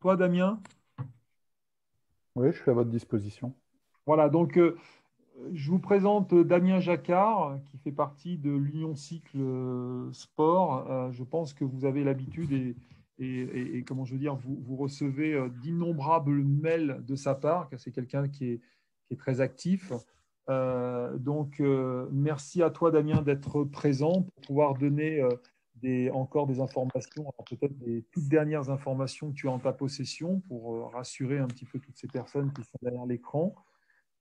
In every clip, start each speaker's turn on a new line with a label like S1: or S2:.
S1: toi, Damien?
S2: Oui, je suis à votre disposition.
S1: Voilà, donc je vous présente Damien Jacquard, qui fait partie de l'Union Cycle Sport. Je pense que vous avez l'habitude et comment je veux dire, vous recevez d'innombrables mails de sa part, car c'est quelqu'un qui est très actif. Merci à toi, Damien, d'être présent pour pouvoir donner encore des informations, alors peut-être des toutes dernières informations que tu as en ta possession pour rassurer un petit peu toutes ces personnes qui sont derrière l'écran.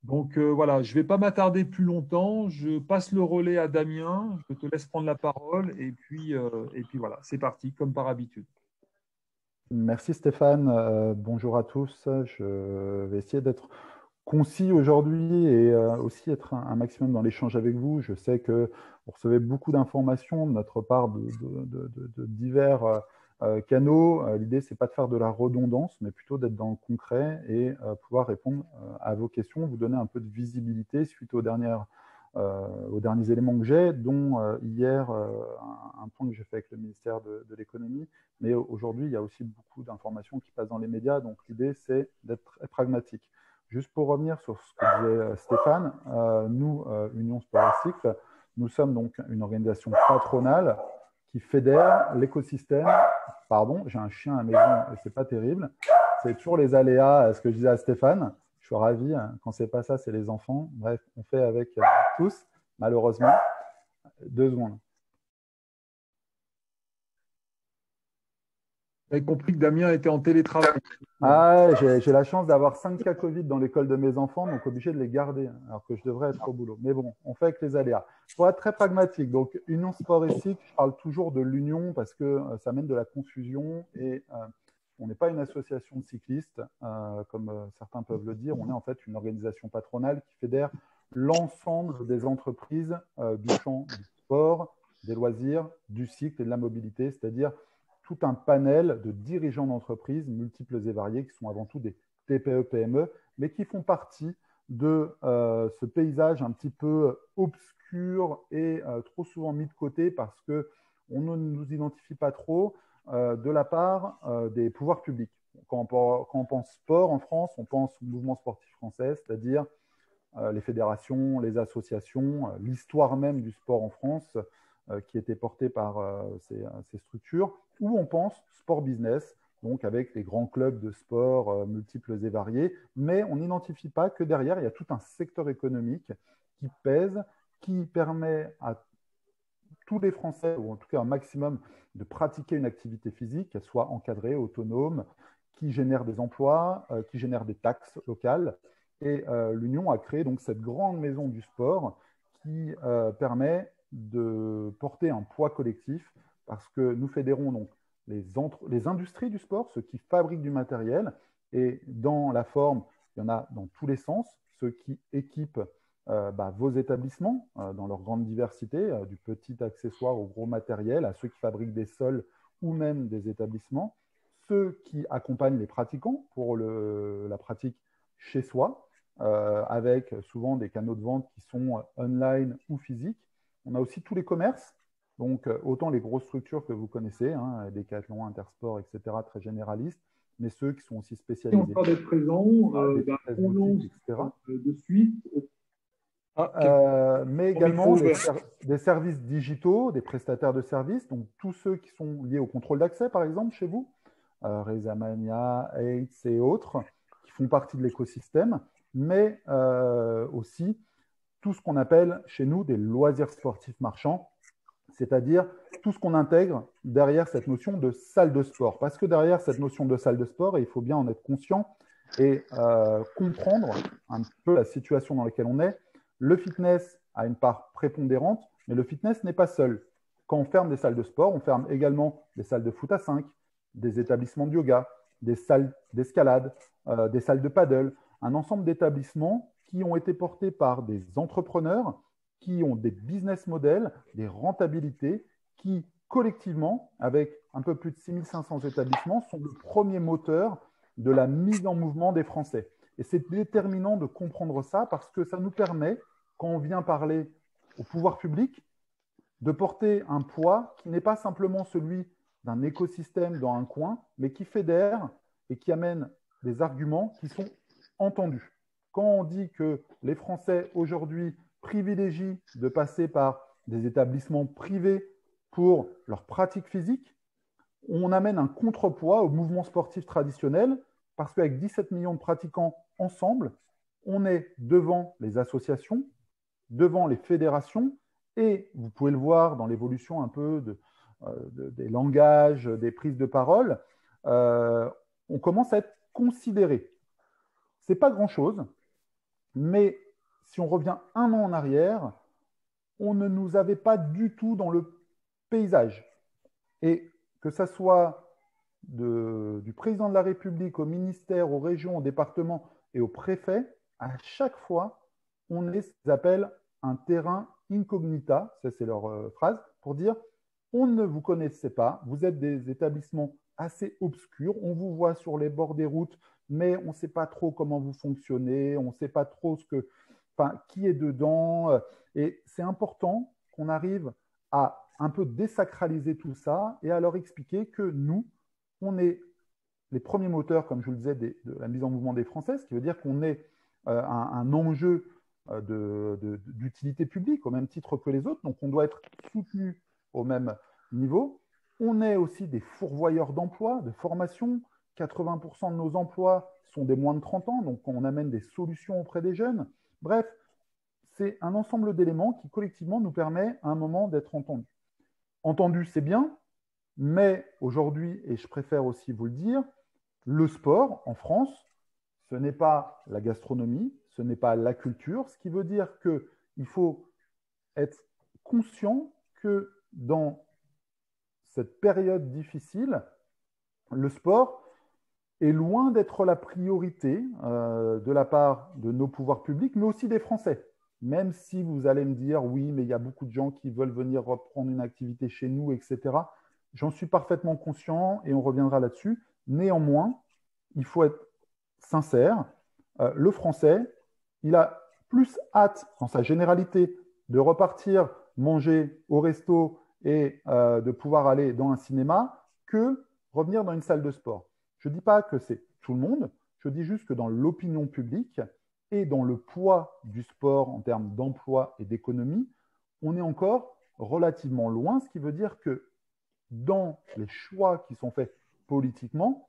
S1: Voilà, je ne vais pas m'attarder plus longtemps. Je passe le relais à Damien. Je te laisse prendre la parole. Et puis voilà, c'est parti, comme par habitude.
S2: Merci Stéphane. Bonjour à tous. Je vais essayer d'être concis aujourd'hui et aussi être un maximum dans l'échange avec vous. Je sais que vous recevez beaucoup d'informations de notre part de divers canaux. L'idée, c'est pas de faire de la redondance, mais plutôt d'être dans le concret et pouvoir répondre à vos questions, vous donner un peu de visibilité suite aux derniers éléments que j'ai, dont hier un point que j'ai fait avec le ministère de l'économie. Mais aujourd'hui, il y a aussi beaucoup d'informations qui passent dans les médias. Donc l'idée, c'est d'être très pragmatique. Juste pour revenir sur ce que disait Stéphane, nous, Union Sport et Cycle, nous sommes donc une organisation patronale qui fédère l'écosystème. Pardon, j'ai un chien à la maison et c'est pas terrible. C'est toujours les aléas, ce que je disais à Stéphane. Je suis ravi. Quand c'est pas ça, c'est les enfants. Bref, on fait avec tous, malheureusement. 2 secondes.
S1: Vous avez compris que Damien était en télétravail.
S2: Ah, j'ai la chance d'avoir 5 cas Covid dans l'école de mes enfants, donc obligé de les garder, alors que je devrais être au boulot. Mais bon, on fait avec les aléas. Pour être très pragmatique, donc Union Sport et Cycle, je parle toujours de l'union parce que ça mène de la confusion et on n'est pas une association de cyclistes, comme certains peuvent le dire. On est en fait une organisation patronale qui fédère l'ensemble des entreprises du champ du sport, des loisirs, du cycle et de la mobilité, c'est-à-dire tout un panel de dirigeants d'entreprises multiples et variés qui sont avant tout des TPE-PME, mais qui font partie de ce paysage un petit peu obscur et trop souvent mis de côté parce qu'on ne nous identifie pas trop de la part des pouvoirs publics. Quand on pense sport en France, on pense au mouvement sportif français, c'est-à-dire les fédérations, les associations, l'histoire même du sport en France qui était portée par ces structures, où on pense sport business, donc avec les grands clubs de sport multiples et variés, mais on n'identifie pas que derrière, il y a tout un secteur économique qui pèse, qui permet à tous les Français, ou en tout cas un maximum, de pratiquer une activité physique, qu'elle soit encadrée, autonome, qui génère des emplois, qui génère des taxes locales. Et l'Union a créé donc cette grande maison du sport qui permet de porter un poids collectif parce que nous fédérons donc les industries du sport, ceux qui fabriquent du matériel, et dans la forme, il y en a dans tous les sens, ceux qui équipent vos établissements dans leur grande diversité, du petit accessoire au gros matériel, à ceux qui fabriquent des sols ou même des établissements, ceux qui accompagnent les pratiquants pour la pratique chez soi, avec souvent des canaux de vente qui sont online ou physiques. On a aussi tous les commerces, donc autant les grosses structures que vous connaissez, hein, Decathlon, Intersport, etc., très généralistes, mais ceux qui sont aussi
S1: Merci
S2: spécialisés,
S1: encore d'être présent.
S2: des
S1: On
S2: petites boutiques,
S1: lance
S2: etc.
S1: de suite. Ah, quelqu'un
S2: Mais
S1: au micro
S2: également
S1: ouvert.
S2: des services digitaux, des prestataires de services, donc tous ceux qui sont liés au contrôle d'accès, par exemple, chez vous, Rezamania, AIDS et autres, qui font partie de l'écosystème, mais aussi tout ce qu'on appelle chez nous des loisirs sportifs marchands, c'est-à-dire tout ce qu'on intègre derrière cette notion de salle de sport. Parce que derrière cette notion de salle de sport, et il faut bien en être conscient et comprendre un peu la situation dans laquelle on est, le fitness a une part prépondérante, mais le fitness n'est pas seul. Quand on ferme des salles de sport, on ferme également des salles de foot à 5, des établissements de yoga, des salles d'escalade, des salles de paddle, un ensemble d'établissements qui ont été portés par des entrepreneurs qui ont des business models, des rentabilités qui, collectivement, avec un peu plus de 6500 établissements, sont le premier moteur de la mise en mouvement des Français. Et c'est déterminant de comprendre ça parce que ça nous permet, quand on vient parler au pouvoir public, de porter un poids qui n'est pas simplement celui d'un écosystème dans un coin, mais qui fédère et qui amène des arguments qui sont entendus. Quand on dit que les Français aujourd'hui privilégient de passer par des établissements privés pour leur pratique physique, on amène un contrepoids au mouvement sportif traditionnel parce qu'avec 17 millions de pratiquants ensemble, on est devant les associations, devant les fédérations et vous pouvez le voir dans l'évolution un peu des langages, des prises de parole, on commence à être considéré. Ce n'est pas grand-chose, mais si on revient un an en arrière, on ne nous avait pas du tout dans le paysage. Et que ça soit du président de la République au ministère, aux régions, aux départements et aux préfets, à chaque fois, on est ce qu'ils appellent un terrain incognita, ça c'est leur phrase, pour dire on ne vous connaissait pas, vous êtes des établissements assez obscurs, on vous voit sur les bords des routes, mais on ne sait pas trop comment vous fonctionnez, on ne sait pas trop qui est dedans. Et c'est important qu'on arrive à un peu désacraliser tout ça et à leur expliquer que nous, on est les premiers moteurs, comme je vous le disais, de la mise en mouvement des Français, ce qui veut dire qu'on est un enjeu d'utilité publique au même titre que les autres, donc on doit être soutenu au même niveau. On est aussi des fourvoyeurs d'emplois, de formation. 80% de nos emplois sont des moins de 30 ans, donc on amène des solutions auprès des jeunes. Bref, c'est un ensemble d'éléments qui collectivement nous permet à un moment d'être entendus. Entendu, c'est bien, mais aujourd'hui, et je préfère aussi vous le dire, le sport en France, ce n'est pas la gastronomie, ce n'est pas la culture, ce qui veut dire qu'il faut être conscient que dans cette période difficile, le sport est loin d'être la priorité de la part de nos pouvoirs publics, mais aussi des Français. Même si vous allez me dire, oui, mais il y a beaucoup de gens qui veulent venir reprendre une activité chez nous, etc. J'en suis parfaitement conscient et on reviendra là-dessus. Néanmoins, il faut être sincère. Le Français, il a plus hâte, dans sa généralité, de repartir manger au resto et de pouvoir aller dans un cinéma que revenir dans une salle de sport. Je ne dis pas que c'est tout le monde, je dis juste que dans l'opinion publique et dans le poids du sport en termes d'emploi et d'économie, on est encore relativement loin, ce qui veut dire que dans les choix qui sont faits politiquement,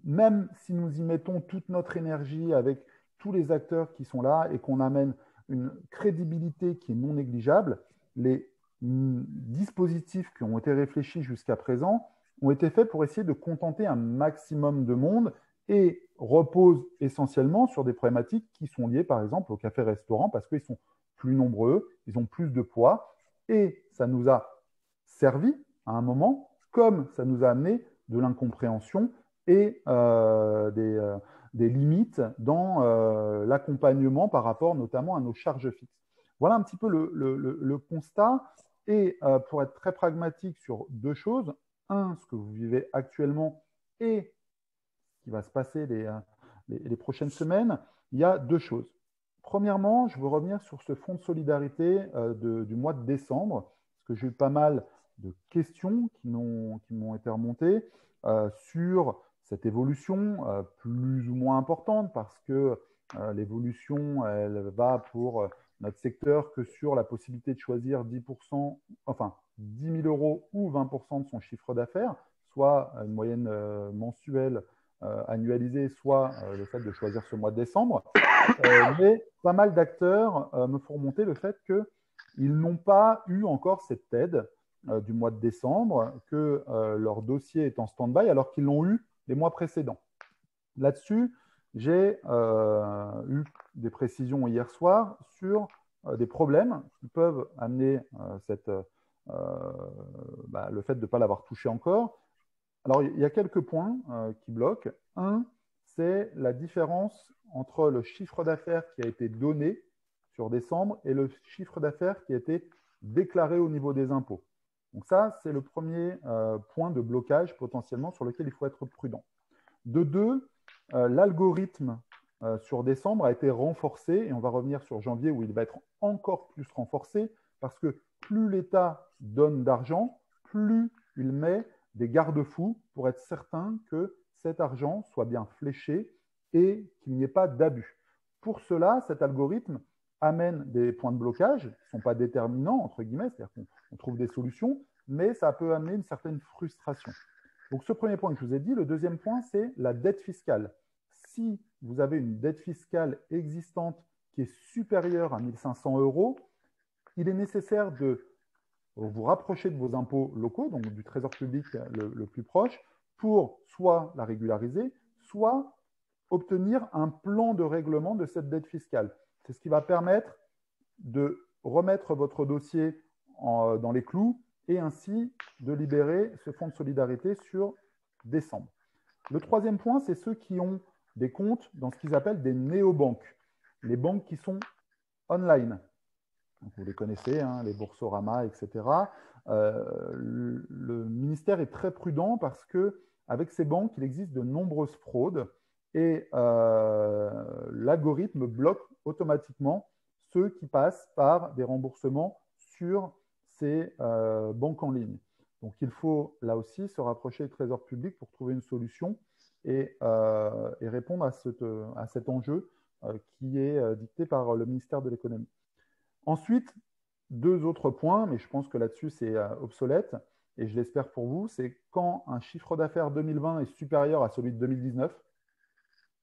S2: même si nous y mettons toute notre énergie avec tous les acteurs qui sont là et qu'on amène une crédibilité qui est non négligeable, les dispositifs qui ont été réfléchis jusqu'à présent ont été faits pour essayer de contenter un maximum de monde et reposent essentiellement sur des problématiques qui sont liées par exemple au café-restaurant parce qu'ils sont plus nombreux, ils ont plus de poids et ça nous a servi à un moment comme ça nous a amené de l'incompréhension et des limites dans l'accompagnement par rapport notamment à nos charges fixes. Voilà un petit peu le constat. Et pour être très pragmatique sur deux choses, un, ce que vous vivez actuellement et ce qui va se passer les prochaines semaines, il y a deux choses. Premièrement, je veux revenir sur ce fonds de solidarité du mois de décembre, parce que j'ai eu pas mal de questions qui m'ont été remontées sur cette évolution plus ou moins importante, parce que l'évolution, elle va pour notre secteur que sur la possibilité de choisir 10%, enfin 10 000 euros ou 20% de son chiffre d'affaires, soit une moyenne mensuelle annualisée, soit le fait de choisir ce mois de décembre. Mais pas mal d'acteurs me font remonter le fait qu'ils n'ont pas eu encore cette aide du mois de décembre, que leur dossier est en stand-by alors qu'ils l'ont eu les mois précédents. Là-dessus, j'ai eu des précisions hier soir sur des problèmes qui peuvent amener le fait de ne pas l'avoir touché encore. Alors, il y a quelques points qui bloquent. Un, c'est la différence entre le chiffre d'affaires qui a été donné sur décembre et le chiffre d'affaires qui a été déclaré au niveau des impôts. Donc ça, c'est le premier point de blocage potentiellement sur lequel il faut être prudent. De deux, l'algorithme sur décembre a été renforcé et on va revenir sur janvier où il va être encore plus renforcé parce que plus l'État donne d'argent, plus il met des garde-fous pour être certain que cet argent soit bien fléché et qu'il n'y ait pas d'abus. Pour cela, cet algorithme amène des points de blocage qui ne sont pas déterminants, entre guillemets, c'est-à-dire qu'on trouve des solutions, mais ça peut amener une certaine frustration. Donc, ce premier point que je vous ai dit. Le deuxième point, c'est la dette fiscale. Si vous avez une dette fiscale existante qui est supérieure à 1 500 €, il est nécessaire de vous rapprocher de vos impôts locaux, donc du trésor public le plus proche, pour soit la régulariser, soit obtenir un plan de règlement de cette dette fiscale. C'est ce qui va permettre de remettre votre dossier dans les clous et ainsi de libérer ce fonds de solidarité sur décembre. Le troisième point, c'est ceux qui ont des comptes dans ce qu'ils appellent des néobanques, les banques qui sont online. Donc, vous les connaissez, hein, les Boursorama, etc. Le ministère est très prudent parce qu'avec ces banques, il existe de nombreuses fraudes et l'algorithme bloque automatiquement ceux qui passent par des remboursements sur ces banques en ligne. Donc, il faut là aussi se rapprocher du Trésor public pour trouver une solution et répondre à cet enjeu qui est dicté par le ministère de l'économie. Ensuite, deux autres points, mais je pense que là-dessus, c'est obsolète, et je l'espère pour vous, c'est quand un chiffre d'affaires 2020 est supérieur à celui de 2019,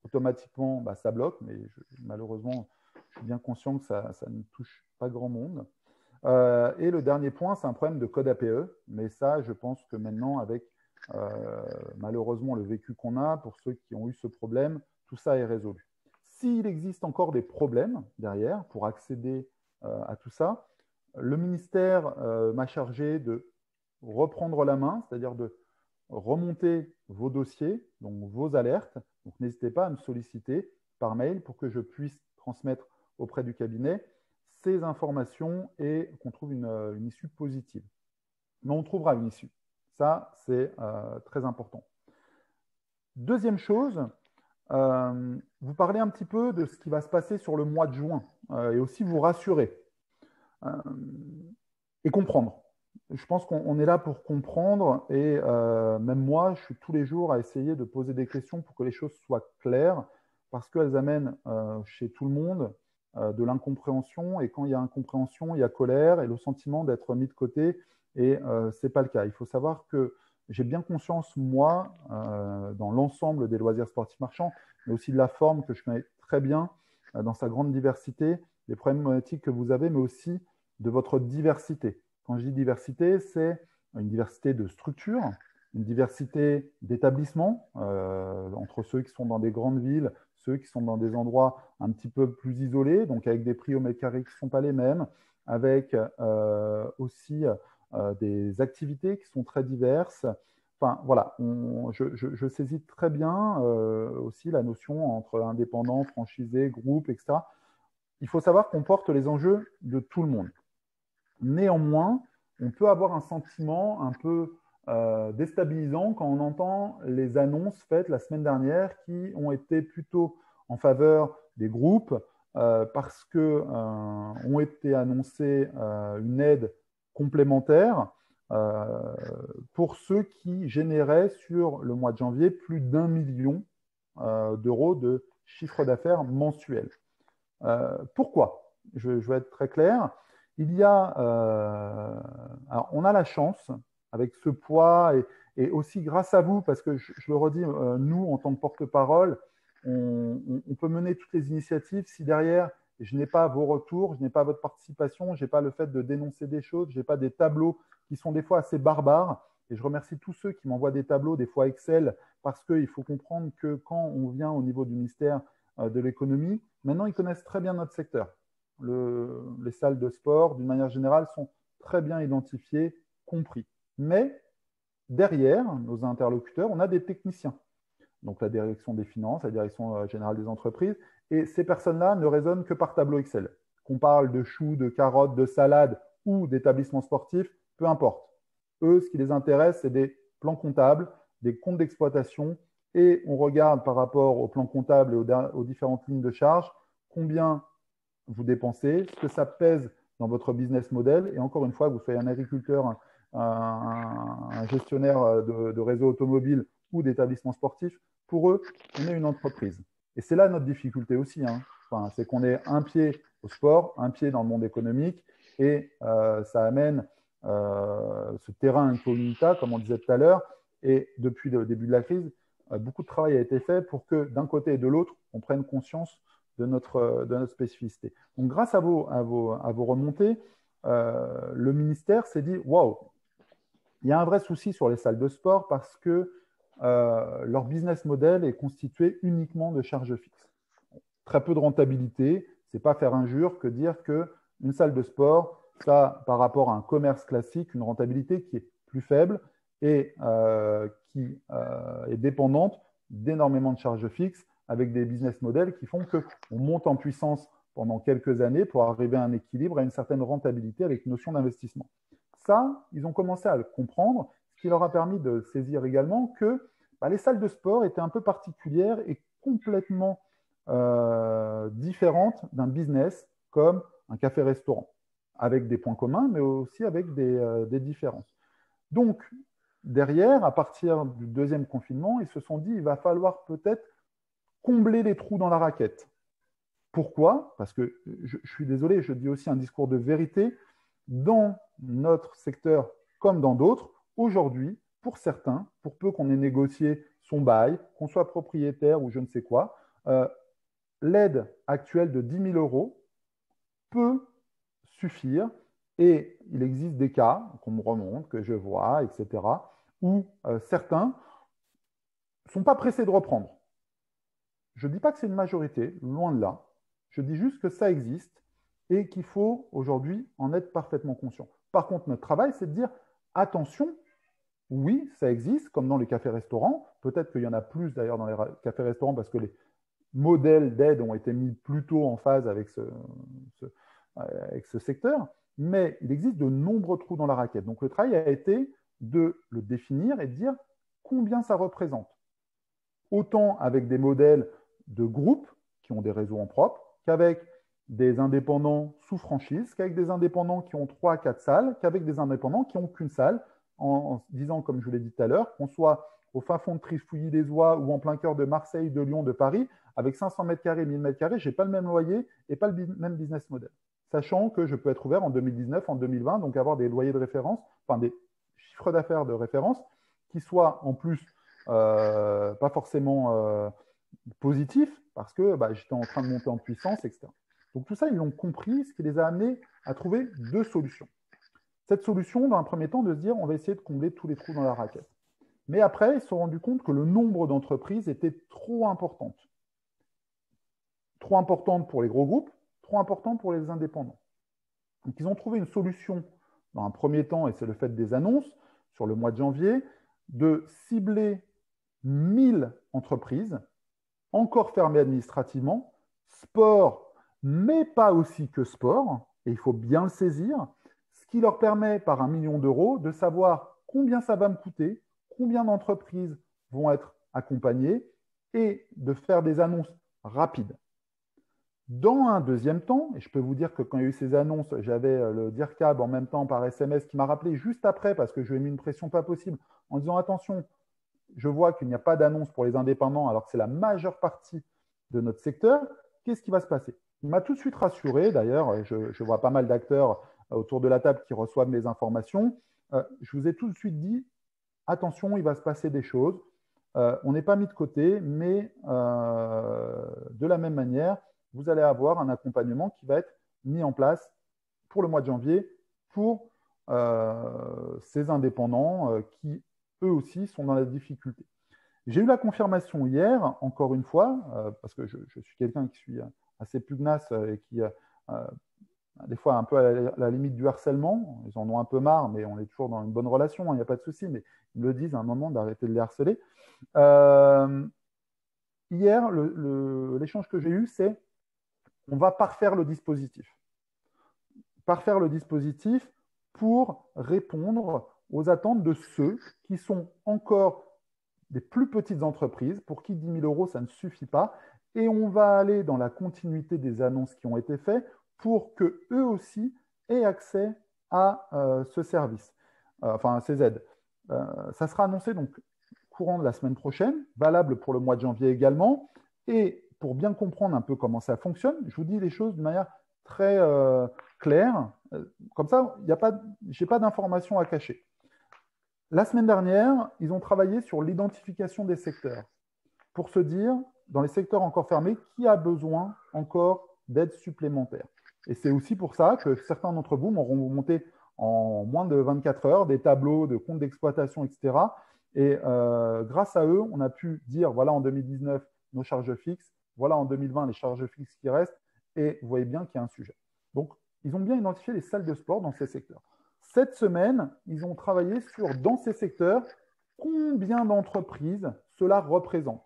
S2: automatiquement, ça bloque, mais malheureusement, je suis bien conscient que ça ne touche pas grand monde. Et le dernier point, c'est un problème de code APE, mais ça, je pense que maintenant, avec malheureusement le vécu qu'on a, pour ceux qui ont eu ce problème, tout ça est résolu. S'il existe encore des problèmes derrière pour accéder à tout ça, le ministère m'a chargé de reprendre la main, c'est-à-dire de remonter vos dossiers, donc vos alertes. Donc, n'hésitez pas à me solliciter par mail pour que je puisse transmettre auprès du cabinet ces informations et qu'on trouve une issue positive. Mais on trouvera une issue. Ça, c'est très important. Deuxième chose, vous parlez un petit peu de ce qui va se passer sur le mois de juin et aussi vous rassurer et comprendre. Je pense qu'on est là pour comprendre et même moi, je suis tous les jours à essayer de poser des questions pour que les choses soient claires parce qu'elles amènent chez tout le monde de l'incompréhension et quand il y a incompréhension, il y a colère et le sentiment d'être mis de côté et ce n'est pas le cas. Il faut savoir que j'ai bien conscience, moi, dans l'ensemble des loisirs sportifs marchands, mais aussi de la forme que je connais très bien dans sa grande diversité, des problématiques que vous avez, mais aussi de votre diversité. Quand je dis diversité, c'est une diversité de structures, une diversité d'établissements, entre ceux qui sont dans des grandes villes, ceux qui sont dans des endroits un petit peu plus isolés, donc avec des prix au mètre carré qui ne sont pas les mêmes, avec aussi des activités qui sont très diverses. Enfin, voilà, je saisis très bien aussi la notion entre indépendants, franchisés, groupes, etc. Il faut savoir qu'on porte les enjeux de tout le monde. Néanmoins, on peut avoir un sentiment un peu déstabilisant quand on entend les annonces faites la semaine dernière qui ont été plutôt en faveur des groupes parce qu'ont été annoncées une aide complémentaire pour ceux qui généraient sur le mois de janvier plus d'1 million d'euros de chiffre d'affaires mensuel. Pourquoi ? Je vais être très clair. Il y a, alors on a la chance avec ce poids et aussi grâce à vous, parce que je le redis, nous en tant que porte-parole, on peut mener toutes les initiatives si derrière je n'ai pas vos retours, je n'ai pas votre participation, je n'ai pas le fait de dénoncer des choses, je n'ai pas des tableaux qui sont des fois assez barbares. Et je remercie tous ceux qui m'envoient des tableaux, des fois Excel, parce qu'il faut comprendre que quand on vient au niveau du ministère de l'économie, maintenant ils connaissent très bien notre secteur. Les salles de sport, d'une manière générale, sont très bien identifiées, compris. Mais derrière nos interlocuteurs, on a des techniciens. Donc la direction des finances, la direction générale des entreprises. Et ces personnes-là ne raisonnent que par tableau Excel. Qu'on parle de choux, de carottes, de salades ou d'établissements sportifs, peu importe. Eux, ce qui les intéresse, c'est des plans comptables, des comptes d'exploitation. Et on regarde par rapport aux plans comptables et aux différentes lignes de charge, combien vous dépensez, ce que ça pèse dans votre business model. Et encore une fois, que vous soyez un agriculteur, un gestionnaire de réseau automobile ou d'établissements sportifs, pour eux, on est une entreprise. Et c'est là notre difficulté aussi. Hein. Enfin, c'est qu'on est un pied au sport, un pied dans le monde économique, et ça amène ce terrain incognita, comme on disait tout à l'heure. Et depuis le début de la crise, beaucoup de travail a été fait pour que d'un côté et de l'autre, on prenne conscience de notre spécificité. Donc, grâce à vos remontées, le ministère s'est dit, waouh, il y a un vrai souci sur les salles de sport parce que leur business model est constitué uniquement de charges fixes. Très peu de rentabilité, c'est pas faire injure que dire qu'une salle de sport, ça, par rapport à un commerce classique, une rentabilité qui est plus faible et qui est dépendante d'énormément de charges fixes avec des business models qui font qu'on monte en puissance pendant quelques années pour arriver à un équilibre, à une certaine rentabilité avec une notion d'investissement. Ça, ils ont commencé à le comprendre, ce qui leur a permis de saisir également que les salles de sport étaient un peu particulières et complètement différentes d'un business comme un café-restaurant, avec des points communs, mais aussi avec des différences. Donc, derrière, à partir du deuxième confinement, ils se sont dit il va falloir peut-être combler les trous dans la raquette. Pourquoi? Parce que je suis désolé, je dis aussi un discours de vérité. Dans notre secteur comme dans d'autres, aujourd'hui, pour certains, pour peu qu'on ait négocié son bail, qu'on soit propriétaire ou je ne sais quoi, l'aide actuelle de 10 000 euros peut suffire. Et il existe des cas qu'on me remonte, que je vois, etc., où certains ne sont pas pressés de reprendre. Je ne dis pas que c'est une majorité, loin de là. Je dis juste que ça existe et qu'il faut aujourd'hui en être parfaitement conscient. Par contre, notre travail, c'est de dire attention, oui, ça existe, comme dans les cafés-restaurants. Peut-être qu'il y en a plus d'ailleurs dans les cafés-restaurants parce que les modèles d'aide ont été mis plutôt en phase avec ce secteur. Mais il existe de nombreux trous dans la raquette. Donc le travail a été de le définir et de dire combien ça représente. Autant avec des modèles de groupes qui ont des réseaux en propre, qu'avec des indépendants sous franchise, qu'avec des indépendants qui ont 3 à 4 salles, qu'avec des indépendants qui n'ont qu'une salle, en disant, comme je vous l'ai dit tout à l'heure, qu'on soit au fin fond de Trifouilly-les-Oies ou en plein cœur de Marseille, de Lyon, de Paris, avec 500 mètres carrés, 1000 mètres carrés, je n'ai pas le même loyer et pas le même business model. Sachant que je peux être ouvert en 2019, en 2020, donc avoir des loyers de référence, enfin des chiffres d'affaires de référence qui soient en plus pas forcément positifs parce que j'étais en train de monter en puissance, etc. Donc tout ça, ils l'ont compris, ce qui les a amenés à trouver 2 solutions. Cette solution, dans un premier temps, de se dire on va essayer de combler tous les trous dans la raquette. Mais après, ils se sont rendus compte que le nombre d'entreprises était trop importante. Trop importante pour les gros groupes, trop importante pour les indépendants. Donc ils ont trouvé une solution dans un premier temps, et c'est le fait des annonces sur le mois de janvier, de cibler 1000 entreprises, encore fermées administrativement, sport, mais pas aussi que sport, et il faut bien le saisir, ce qui leur permet, par 1 million d'euros, de savoir combien ça va me coûter, combien d'entreprises vont être accompagnées, et de faire des annonces rapides. Dans un deuxième temps, et je peux vous dire que quand il y a eu ces annonces, j'avais le DIRCAB en même temps par SMS qui m'a rappelé juste après parce que je lui ai mis une pression pas possible en disant attention, je vois qu'il n'y a pas d'annonce pour les indépendants alors que c'est la majeure partie de notre secteur. Qu'est-ce qui va se passer? Il m'a tout de suite rassuré. D'ailleurs, je vois pas mal d'acteurs autour de la table qui reçoivent mes informations. Je vous ai tout de suite dit attention, il va se passer des choses. On n'est pas mis de côté, mais de la même manière, vous allez avoir un accompagnement qui va être mis en place pour le mois de janvier pour ces indépendants qui, eux aussi, sont dans la difficulté. J'ai eu la confirmation hier, encore une fois, parce que je suis quelqu'un qui suis assez pugnace et qui, des fois, un peu à la limite du harcèlement. Ils en ont un peu marre, mais on est toujours dans une bonne relation, il n'y a pas de souci, mais ils me le disent à un moment d'arrêter de les harceler. Hier, l'échange que j'ai eu, c'est on va parfaire le dispositif. Parfaire le dispositif pour répondre aux attentes de ceux qui sont encore des plus petites entreprises, pour qui 10 000 euros, ça ne suffit pas. Et on va aller dans la continuité des annonces qui ont été faites pour qu'eux aussi aient accès à ce service, enfin à ces aides. Ça sera annoncé donc courant de la semaine prochaine, valable pour le mois de janvier également. Et pour bien comprendre un peu comment ça fonctionne, je vous dis les choses de manière très claire. Comme ça, je n'ai pas d'informations à cacher. La semaine dernière, ils ont travaillé sur l'identification des secteurs pour se dire, dans les secteurs encore fermés, qui a besoin encore d'aide supplémentaire. Et c'est aussi pour ça que certains d'entre vous m'auront monté en moins de 24 heures des tableaux de comptes d'exploitation, etc. Et grâce à eux, on a pu dire, voilà en 2019 nos charges fixes, voilà en 2020 les charges fixes qui restent, et vous voyez bien qu'il y a un sujet. Donc, ils ont bien identifié les salles de sport dans ces secteurs. Cette semaine, ils ont travaillé sur, dans ces secteurs, combien d'entreprises cela représente.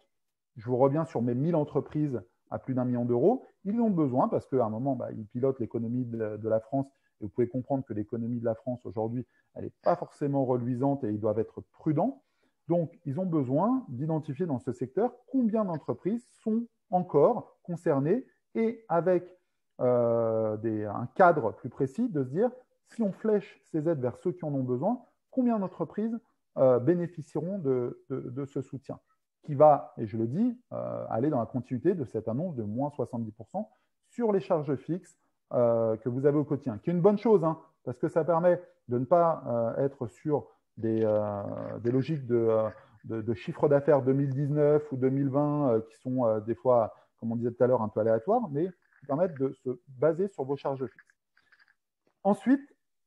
S2: Je vous reviens sur mes 1000 entreprises à plus d'1 million d'euros. Ils ont besoin, parce qu'à un moment, ils pilotent l'économie de la France, et vous pouvez comprendre que l'économie de la France aujourd'hui, elle n'est pas forcément reluisante et ils doivent être prudents. Donc, ils ont besoin d'identifier dans ce secteur combien d'entreprises sont encore concernées et avec un cadre plus précis de se dire, si on flèche ces aides vers ceux qui en ont besoin, combien d'entreprises bénéficieront de ce soutien qui va, et je le dis, aller dans la continuité de cette annonce de moins 70% sur les charges fixes que vous avez au quotidien, qui est une bonne chose, hein, parce que ça permet de ne pas être sur des logiques de chiffre d'affaires 2019 ou 2020 qui sont des fois, comme on disait tout à l'heure, un peu aléatoires, mais qui permettent de se baser sur vos charges fixes. Ensuite,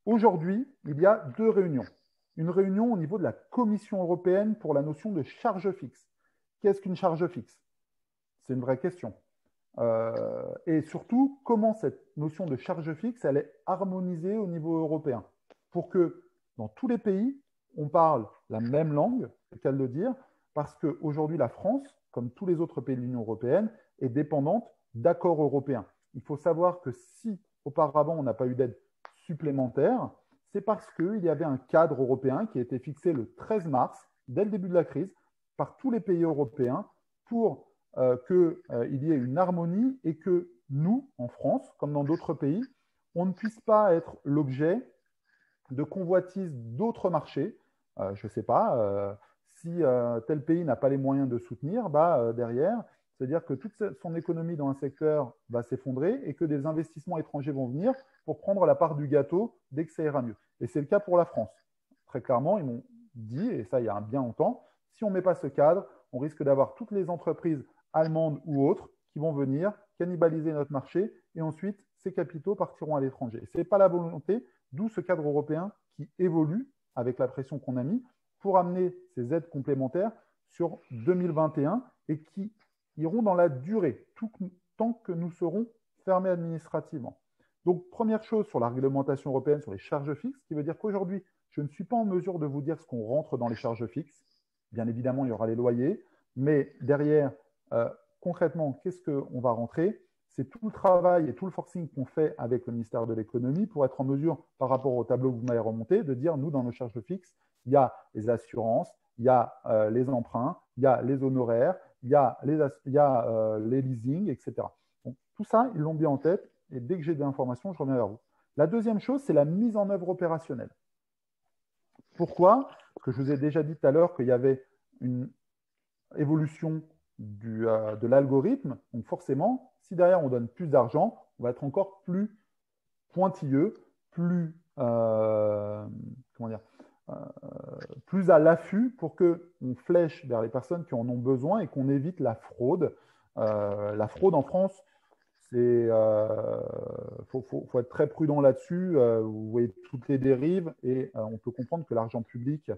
S2: aujourd'hui, il y a 2 réunions. Une réunion au niveau de la Commission européenne pour la notion de charge fixe. Qu'est-ce qu'une charge fixe? C'est une vraie question. Et surtout, comment cette notion de charge fixe, elle est harmonisée au niveau européen pour que dans tous les pays, on parle la même langue, c'est le cas de le dire, parce qu'aujourd'hui, la France, comme tous les autres pays de l'Union européenne, est dépendante d'accords européens. Il faut savoir que si auparavant, on n'a pas eu d'aide supplémentaire, c'est parce qu'il y avait un cadre européen qui a été fixé le 13 mars, dès le début de la crise, par tous les pays européens pour qu'il y ait une harmonie et que nous, en France, comme dans d'autres pays, on ne puisse pas être l'objet de convoitises d'autres marchés. Je ne sais pas, si tel pays n'a pas les moyens de soutenir, derrière, c'est-à-dire que toute son économie dans un secteur va s'effondrer et que des investissements étrangers vont venir pour prendre la part du gâteau dès que ça ira mieux. Et c'est le cas pour la France. Très clairement, ils m'ont dit, et ça il y a bien longtemps, si on ne met pas ce cadre, on risque d'avoir toutes les entreprises allemandes ou autres qui vont venir cannibaliser notre marché et ensuite ces capitaux partiront à l'étranger. Ce n'est pas la volonté, d'où ce cadre européen qui évolue avec la pression qu'on a mis pour amener ces aides complémentaires sur 2021 et qui iront dans la durée, tout tant que nous serons fermés administrativement. Donc, première chose sur la réglementation européenne sur les charges fixes, ce qui veut dire qu'aujourd'hui, je ne suis pas en mesure de vous dire ce qu'on rentre dans les charges fixes. Bien évidemment, il y aura les loyers, mais derrière, concrètement, qu'est-ce qu'on va rentrer? C'est tout le travail et tout le forcing qu'on fait avec le ministère de l'économie pour être en mesure, par rapport au tableau que vous m'avez remonté, de dire, nous, dans nos charges fixes, il y a les assurances, il y a les emprunts, il y a les honoraires, il y a les leasings, etc. Donc, tout ça, ils l'ont bien en tête et dès que j'ai des informations, je reviens vers vous. La deuxième chose, c'est la mise en œuvre opérationnelle. Pourquoi? Parce que je vous ai déjà dit tout à l'heure qu'il y avait une évolution de l'algorithme. Donc forcément, si derrière on donne plus d'argent, on va être encore plus pointilleux, plus, plus à l'affût pour qu'on flèche vers les personnes qui en ont besoin et qu'on évite la fraude. La fraude en France, il faut être très prudent là-dessus. Vous voyez toutes les dérives et on peut comprendre que l'argent public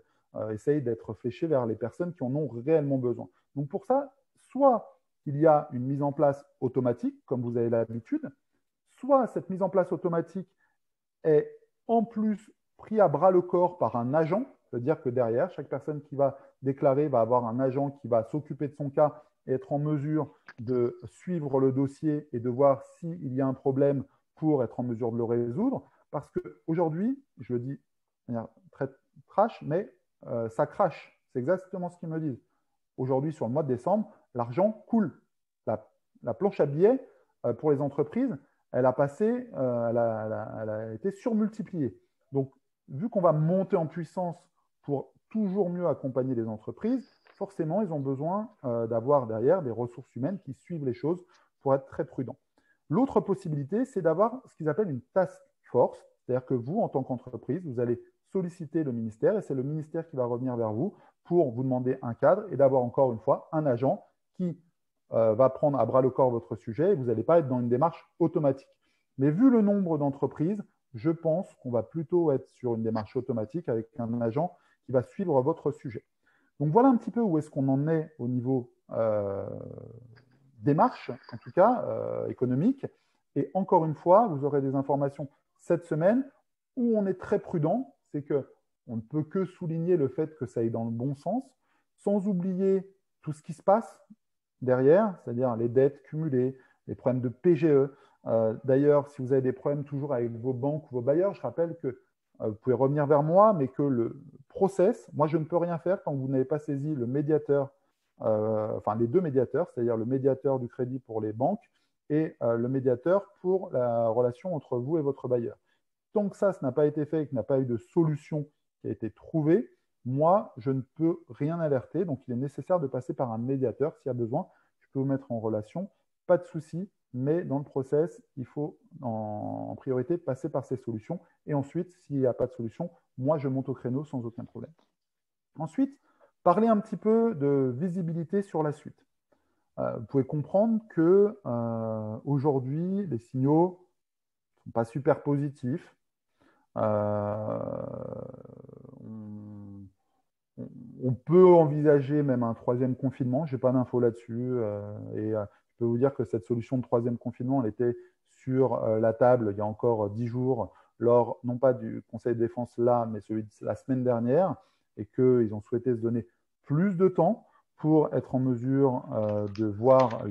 S2: essaye d'être fléché vers les personnes qui en ont réellement besoin. Donc pour ça, soit il y a une mise en place automatique, comme vous avez l'habitude, soit cette mise en place automatique est en plus pris à bras le corps par un agent, c'est-à-dire que derrière, chaque personne qui va déclarer va avoir un agent qui va s'occuper de son cas et être en mesure de suivre le dossier et de voir s'il y a un problème pour être en mesure de le résoudre. Parce qu'aujourd'hui, je le dis de manière très trash, mais ça crache. C'est exactement ce qu'ils me disent. Aujourd'hui, sur le mois de décembre, l'argent coule. La planche à billets pour les entreprises, elle a été surmultipliée. Donc, vu qu'on va monter en puissance pour toujours mieux accompagner les entreprises, forcément, ils ont besoin d'avoir derrière des ressources humaines qui suivent les choses pour être très prudents. L'autre possibilité, c'est d'avoir ce qu'ils appellent une task force, c'est-à-dire que vous, en tant qu'entreprise, vous allez solliciter le ministère et c'est le ministère qui va revenir vers vous pour vous demander un cadre et d'avoir encore une fois un agent qui va prendre à bras le corps votre sujet et vous n'allez pas être dans une démarche automatique. Mais vu le nombre d'entreprises, je pense qu'on va plutôt être sur une démarche automatique avec un agent qui va suivre votre sujet. Donc voilà un petit peu où est-ce qu'on en est au niveau démarche, en tout cas économique. Et encore une fois, vous aurez des informations cette semaine où on est très prudent, c'est qu'on ne peut que souligner le fait que ça aille dans le bon sens, sans oublier tout ce qui se passe derrière, c'est-à-dire les dettes cumulées, les problèmes de PGE. D'ailleurs, si vous avez des problèmes toujours avec vos banques ou vos bailleurs, je rappelle que vous pouvez revenir vers moi, mais que le process, moi je ne peux rien faire tant que vous n'avez pas saisi le médiateur, enfin les deux médiateurs, c'est-à-dire le médiateur du crédit pour les banques et le médiateur pour la relation entre vous et votre bailleur. Tant que ça n'a pas été fait et qu'il n'y a pas eu de solution qui a été trouvée, moi, je ne peux rien alerter. Donc, il est nécessaire de passer par un médiateur s'il y a besoin. Je peux vous mettre en relation, pas de souci, mais dans le process, il faut en priorité passer par ces solutions. Et ensuite, s'il n'y a pas de solution, moi, je monte au créneau sans aucun problème. Ensuite, parler un petit peu de visibilité sur la suite. Vous pouvez comprendre que aujourd'hui, les signaux ne sont pas super positifs. On peut envisager même un troisième confinement. Je n'ai pas d'infos là-dessus. Je peux vous dire que cette solution de troisième confinement, elle était sur la table il y a encore 10 jours, lors non pas du Conseil de défense là, mais celui de la semaine dernière, et qu'ils ont souhaité se donner plus de temps pour être en mesure de voir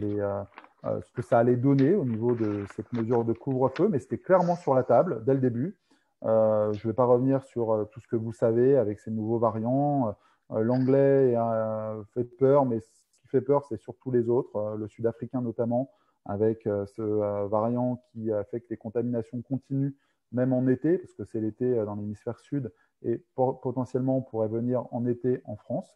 S2: ce que ça allait donner au niveau de cette mesure de couvre-feu, mais c'était clairement sur la table dès le début. Je ne vais pas revenir sur tout ce que vous savez avec ces nouveaux variants. L'anglais fait peur, mais ce qui fait peur, c'est surtout les autres, le sud-africain notamment, avec ce variant qui fait que les contaminations continuent même en été, parce que c'est l'été dans l'hémisphère sud, et potentiellement on pourrait venir en été en France.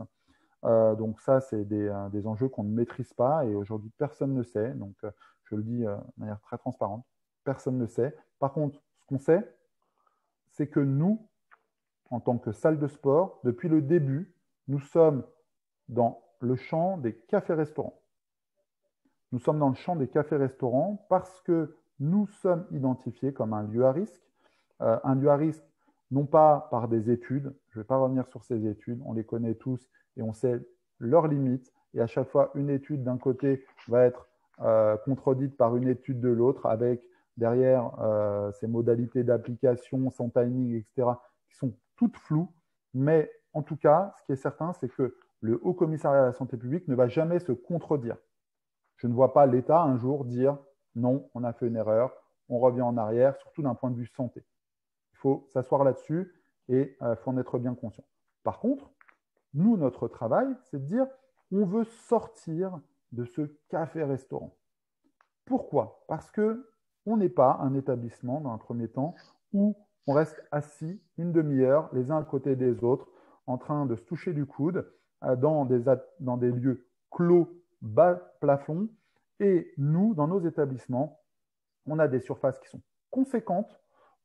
S2: Donc ça, c'est des enjeux qu'on ne maîtrise pas et aujourd'hui, personne ne sait. Donc, je le dis de manière très transparente, personne ne sait. Par contre, ce qu'on sait, c'est que nous, en tant que salle de sport, depuis le début, nous sommes dans le champ des cafés-restaurants. Nous sommes dans le champ des cafés-restaurants parce que nous sommes identifiés comme un lieu à risque. Un lieu à risque, non pas par des études, je ne vais pas revenir sur ces études, on les connaît tous et on sait leurs limites. Et à chaque fois, une étude d'un côté va être contredite par une étude de l'autre avec derrière ces modalités d'application, son timing, etc., qui sont toutes floues. Mais en tout cas, ce qui est certain, c'est que le Haut Commissariat à la santé publique ne va jamais se contredire. Je ne vois pas l'État un jour dire non, on a fait une erreur, on revient en arrière, surtout d'un point de vue santé. Il faut s'asseoir là-dessus et il faut en être bien conscient. Par contre, nous, notre travail, c'est de dire on veut sortir de ce café-restaurant. Pourquoi? Parce qu'on n'est pas un établissement, dans un premier temps, où on reste assis une demi-heure, les uns à côté des autres, en train de se toucher du coude, dans des lieux clos, bas plafond. Et nous, dans nos établissements, on a des surfaces qui sont conséquentes,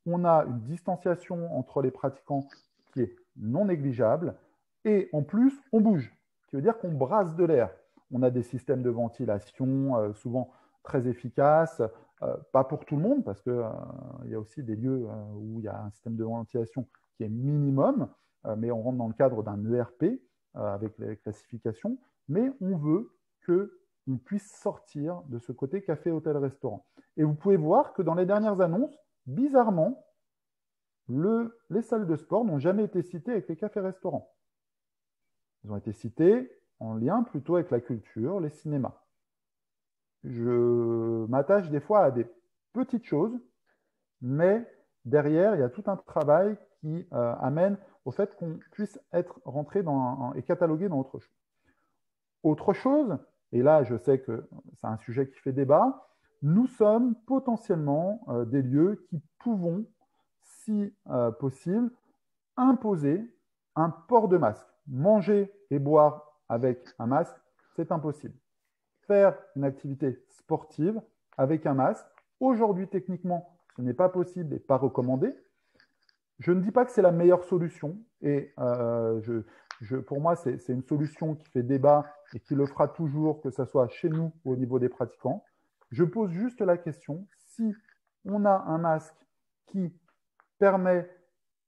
S2: on a une distanciation entre les pratiquants qui est non négligeable, et en plus, on bouge, ce qui veut dire qu'on brasse de l'air. On a des systèmes de ventilation souvent très efficaces, pas pour tout le monde, parce qu'il y a aussi des lieux où il y a un système de ventilation qui est minimum, mais on rentre dans le cadre d'un ERP avec les classifications, mais on veut qu'on puisse sortir de ce côté café, hôtel, restaurant. Et vous pouvez voir que dans les dernières annonces, bizarrement, les salles de sport n'ont jamais été citées avec les cafés-restaurants. Ils ont été cités en lien plutôt avec la culture, les cinémas. Je m'attache des fois à des petites choses, mais derrière, il y a tout un travail qui amène au fait qu'on puisse être rentré et catalogué dans autre chose. Autre chose, et là je sais que c'est un sujet qui fait débat, nous sommes potentiellement des lieux qui pouvons, si possible, imposer un port de masque. Manger et boire avec un masque, c'est impossible. Faire une activité sportive avec un masque, aujourd'hui, techniquement, ce n'est pas possible et pas recommandé. Je ne dis pas que c'est la meilleure solution et pour moi, c'est une solution qui fait débat et qui le fera toujours, que ce soit chez nous ou au niveau des pratiquants. Je pose juste la question, si on a un masque qui permet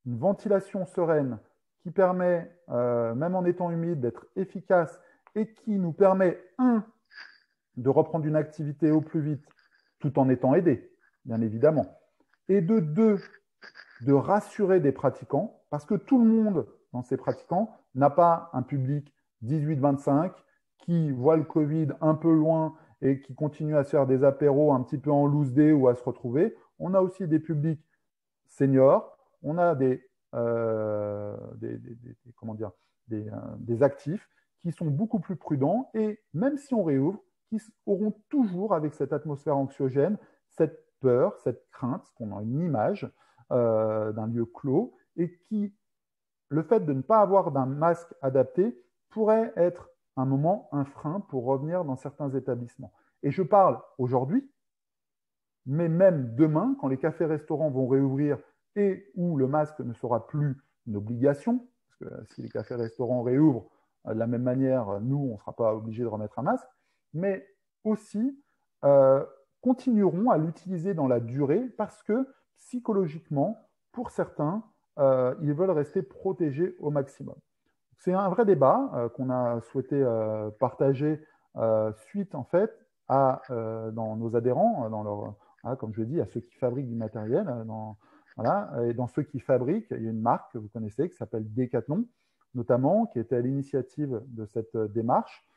S2: une ventilation sereine, qui permet, même en étant humide, d'être efficace et qui nous permet, de reprendre une activité au plus vite tout en étant aidé, bien évidemment, et de deux, de rassurer des pratiquants, parce que tout le monde dans ces pratiquants n'a pas un public 18-25 qui voit le Covid un peu loin et qui continue à se faire des apéros un petit peu en loose day ou à se retrouver. On a aussi des publics seniors, on a des actifs qui sont beaucoup plus prudents et même si on réouvre, qui auront toujours avec cette atmosphère anxiogène, cette peur, cette crainte, qu'on a une image d'un lieu clos et qui, le fait de ne pas avoir d'un masque adapté pourrait être un moment, un frein pour revenir dans certains établissements. Et je parle aujourd'hui, mais même demain, quand les cafés-restaurants vont réouvrir et où le masque ne sera plus une obligation, parce que si les cafés-restaurants réouvrent de la même manière, nous, on ne sera pas obligé de remettre un masque, mais aussi continueront à l'utiliser dans la durée parce que psychologiquement, pour certains, ils veulent rester protégés au maximum. C'est un vrai débat qu'on a souhaité partager suite en fait dans nos adhérents, comme je l'ai dit, à ceux qui fabriquent du matériel. Et dans ceux qui fabriquent, il y a une marque que vous connaissez qui s'appelle Decathlon, notamment, qui était à l'initiative de cette démarche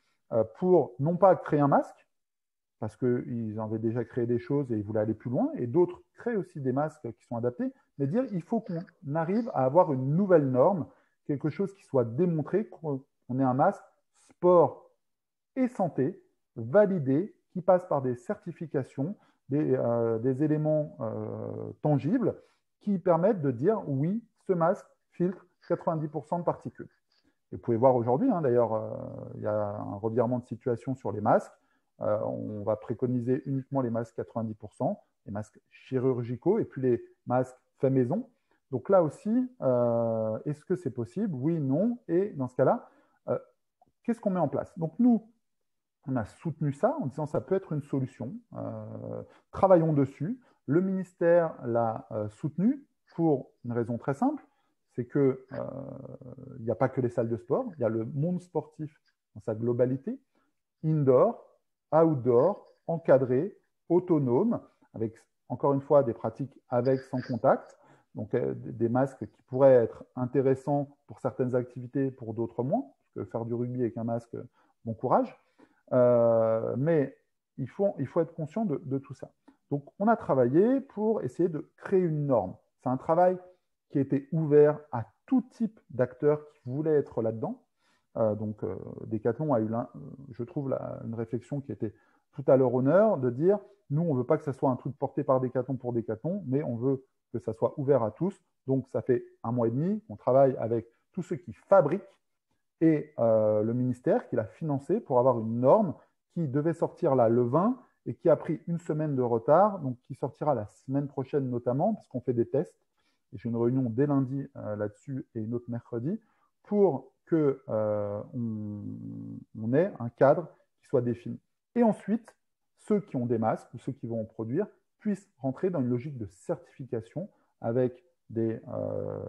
S2: pour non pas créer un masque, parce qu'ils avaient déjà créé des choses et ils voulaient aller plus loin, et d'autres créent aussi des masques qui sont adaptés, mais dire il faut qu'on arrive à avoir une nouvelle norme, quelque chose qui soit démontré, qu'on ait un masque sport et santé, validé, qui passe par des certifications, des éléments tangibles qui permettent de dire oui, ce masque filtre 90% de particules. Et vous pouvez voir aujourd'hui, d'ailleurs, il y a un revirement de situation sur les masques. On va préconiser uniquement les masques 90%, les masques chirurgicaux et puis les masques fait maison. Donc là aussi, est-ce que c'est possible? Oui, non. Et dans ce cas-là, qu'est-ce qu'on met en place? Donc nous, on a soutenu ça en disant ça peut être une solution. Travaillons dessus. Le ministère l'a soutenu pour une raison très simple, c'est qu'il n'y a pas que les salles de sport, il y a le monde sportif dans sa globalité, indoor, outdoor, encadré, autonome, avec encore une fois des pratiques avec, sans contact, donc des masques qui pourraient être intéressants pour certaines activités, pour d'autres moins, parce que faire du rugby avec un masque, bon courage. Mais il faut être conscient de tout ça. Donc, on a travaillé pour essayer de créer une norme. C'est un travail qui a été ouvert à tout type d'acteurs qui voulaient être là-dedans. Decathlon a eu, je trouve, une réflexion qui était tout à leur honneur, de dire, nous, on ne veut pas que ça soit un truc porté par Decathlon pour Decathlon, mais on veut que ça soit ouvert à tous. Donc, ça fait 1 mois et demi qu'on travaille avec tous ceux qui fabriquent et le ministère qui l'a financé pour avoir une norme qui devait sortir là le 20 et qui a pris 1 semaine de retard, donc qui sortira la semaine prochaine notamment, parce qu'on fait des tests. Et j'ai une réunion dès lundi là-dessus et une autre mercredi, pour qu'on ait un cadre qui soit défini. Et ensuite, ceux qui ont des masques ou ceux qui vont en produire puissent rentrer dans une logique de certification avec des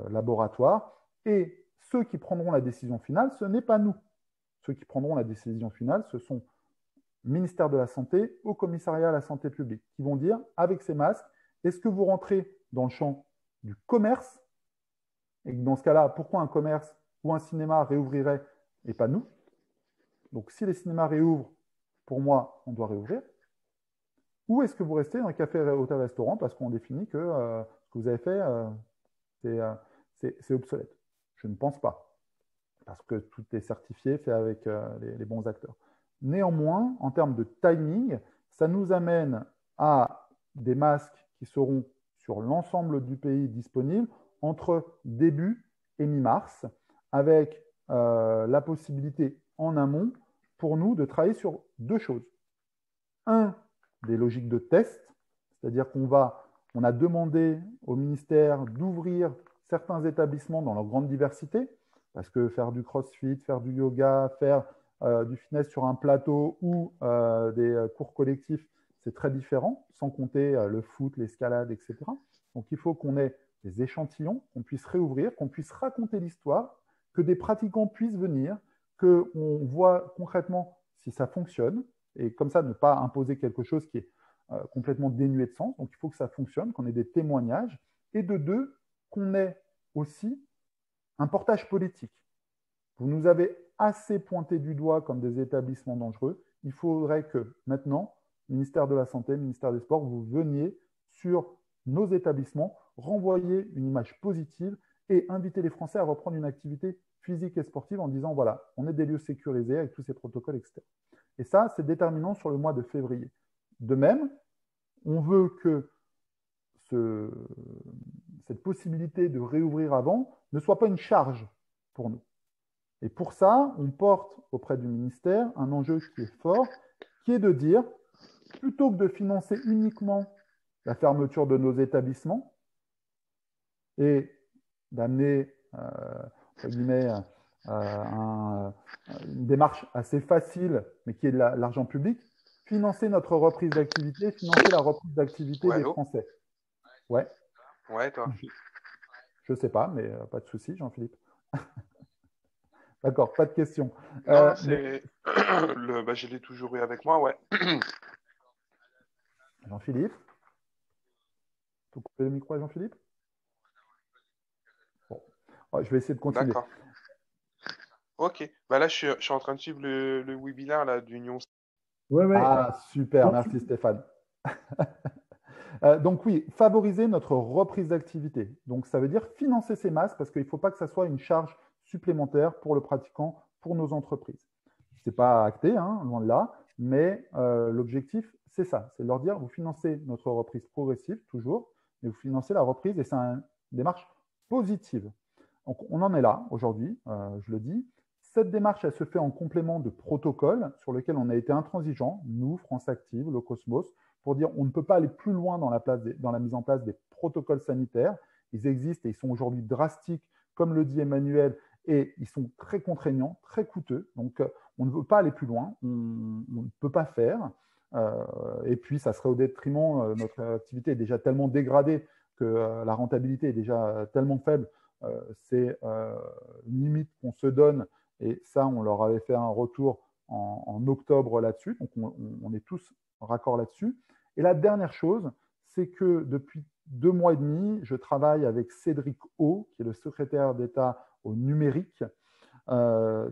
S2: laboratoires. Et ceux qui prendront la décision finale, ce n'est pas nous. Ceux qui prendront la décision finale, ce sont le ministère de la Santé, au commissariat à la santé publique, qui vont dire, avec ces masques, est-ce que vous rentrez dans le champ du commerce? Et dans ce cas-là, pourquoi un commerce ou un cinéma réouvrirait et pas nous? Donc, si les cinémas réouvrent, pour moi, on doit réouvrir. Ou est-ce que vous restez dans un café, hôtel, restaurant parce qu'on définit que ce que vous avez fait, c'est obsolète? Je ne pense pas, parce que tout est certifié, fait avec les bons acteurs. Néanmoins, en termes de timing, ça nous amène à des masques qui seront sur l'ensemble du pays disponibles entre début et mi-mars, avec la possibilité en amont pour nous de travailler sur deux choses. Un, des logiques de test, c'est-à-dire qu'on a demandé au ministère d'ouvrir certains établissements dans leur grande diversité, parce que faire du crossfit, faire du yoga, faire du fitness sur un plateau ou des cours collectifs, c'est très différent, sans compter le foot, l'escalade, etc. Donc il faut qu'on ait des échantillons, qu'on puisse réouvrir, qu'on puisse raconter l'histoire, que des pratiquants puissent venir, qu'on voit concrètement si ça fonctionne, et comme ça ne pas imposer quelque chose qui est complètement dénué de sens. Donc il faut que ça fonctionne, qu'on ait des témoignages, et de deux, qu'on ait aussi un portage politique. Vous nous avez assez pointé du doigt comme des établissements dangereux. Il faudrait que maintenant, ministère de la Santé, ministère des Sports, vous veniez sur nos établissements, renvoyer une image positive et inviter les Français à reprendre une activité physique et sportive en disant, voilà, on est des lieux sécurisés avec tous ces protocoles, etc. Et ça, c'est déterminant sur le mois de février. De même, on veut que cette possibilité de réouvrir avant ne soit pas une charge pour nous. Et pour ça, on porte auprès du ministère un enjeu qui est fort, qui est de dire, plutôt que de financer uniquement la fermeture de nos établissements et d'amener, entre guillemets, une démarche assez facile, mais qui est de l'argent public, financer notre reprise d'activité, financer la reprise d'activité des Français. Ouais.
S3: Ouais, toi.
S2: Je ne sais pas, mais pas de souci, Jean-Philippe. D'accord, pas de questions.
S3: Non, c'est je l'ai toujours eu avec moi, ouais.
S2: Jean-Philippe, faut couper le micro à Jean-Philippe. Bon, je vais essayer de continuer.
S3: D'accord. Ok. Bah là, je suis en train de suivre le webinaire là d'Union.
S1: Ouais, ouais.
S2: Ah, super, merci Stéphane. Donc oui, favoriser notre reprise d'activité. Donc ça veut dire financer ces masses parce qu'il ne faut pas que ça soit une charge supplémentaire pour le pratiquant, pour nos entreprises. Ce n'est pas acté, hein, loin de là, mais l'objectif, c'est ça, c'est de leur dire, vous financez notre reprise progressive, toujours, mais vous financez la reprise et c'est une démarche positive. Donc on en est là aujourd'hui, je le dis. Cette démarche, elle se fait en complément de protocoles sur lesquels on a été intransigeants, nous, France Active, le Cosmos, pour dire on ne peut pas aller plus loin dans la mise en place des protocoles sanitaires. Ils existent et ils sont aujourd'hui drastiques, comme le dit Emmanuel, et ils sont très contraignants, très coûteux. Donc, on ne veut pas aller plus loin, on ne peut pas faire. Et puis, ça serait au détriment, notre activité est déjà tellement dégradée que la rentabilité est déjà tellement faible. C'est une limite qu'on se donne. Et ça, on leur avait fait un retour en octobre là-dessus. Donc, on est tous raccord là-dessus. Et la dernière chose, c'est que depuis 2 mois et demi, je travaille avec Cédric O, qui est le secrétaire d'État au numérique,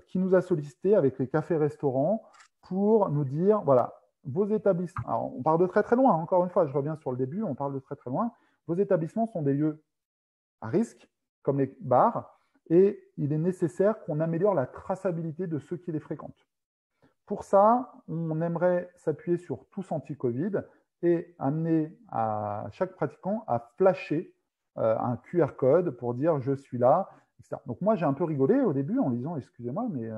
S2: qui nous a sollicité avec les cafés-restaurants pour nous dire, voilà, vos établissements, alors on part de très très loin, encore une fois, je reviens sur le début, on parle de très très loin, vos établissements sont des lieux à risque, comme les bars, et il est nécessaire qu'on améliore la traçabilité de ceux qui les fréquentent. Pour ça, on aimerait s'appuyer sur Tous Anti-Covid et amener à chaque pratiquant à flasher un QR code pour dire je suis là, etc. Donc moi, j'ai un peu rigolé au début en disant excusez-moi, mais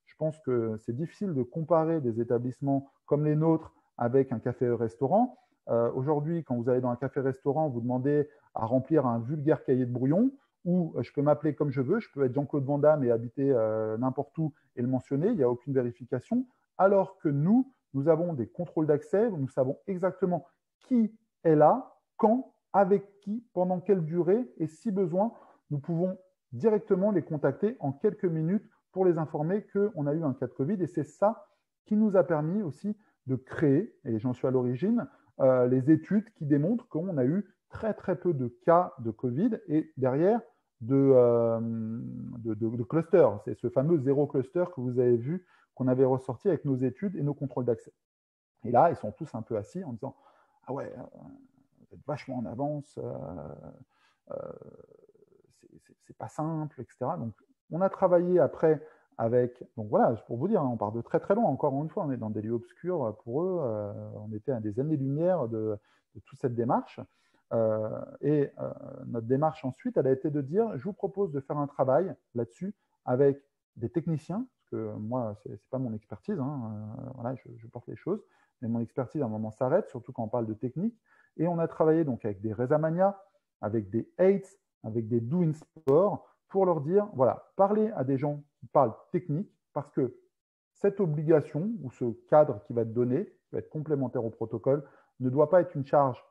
S2: je pense que c'est difficile de comparer des établissements comme les nôtres avec un café-restaurant. Aujourd'hui, quand vous allez dans un café-restaurant, vous demandez à remplir un vulgaire cahier de brouillon où je peux m'appeler comme je veux, je peux être Jean-Claude Van Damme et habiter n'importe où et le mentionner, il n'y a aucune vérification. Alors que nous avons des contrôles d'accès, nous savons exactement qui est là, quand, avec qui, pendant quelle durée, et si besoin, nous pouvons directement les contacter en quelques minutes pour les informer qu'on a eu un cas de Covid. Et c'est ça qui nous a permis aussi de créer, et j'en suis à l'origine, les études qui démontrent qu'on a eu très très peu de cas de Covid et derrière de clusters. C'est ce fameux zéro cluster que vous avez vu qu'on avait ressorti avec nos études et nos contrôles d'accès. Et là, ils sont tous un peu assis en disant « Ah ouais, vous êtes vachement en avance, c'est pas simple, etc. » Donc, on a travaillé après avec… Donc voilà, pour vous dire, on part de très très loin. Encore une fois, on est dans des lieux obscurs pour eux. On était à des années-lumière de toute cette démarche. Notre démarche ensuite, elle a été de dire, je vous propose de faire un travail là-dessus avec des techniciens, que moi, ce n'est pas mon expertise, hein, voilà, je porte les choses, mais mon expertise à un moment s'arrête, surtout quand on parle de technique. Et on a travaillé donc avec des Rezamania, avec des Aids, avec des Do in Sport, pour leur dire, voilà, parlez à des gens qui parlent technique, parce que cette obligation ou ce cadre qui va être donné, qui va être complémentaire au protocole, ne doit pas être une charge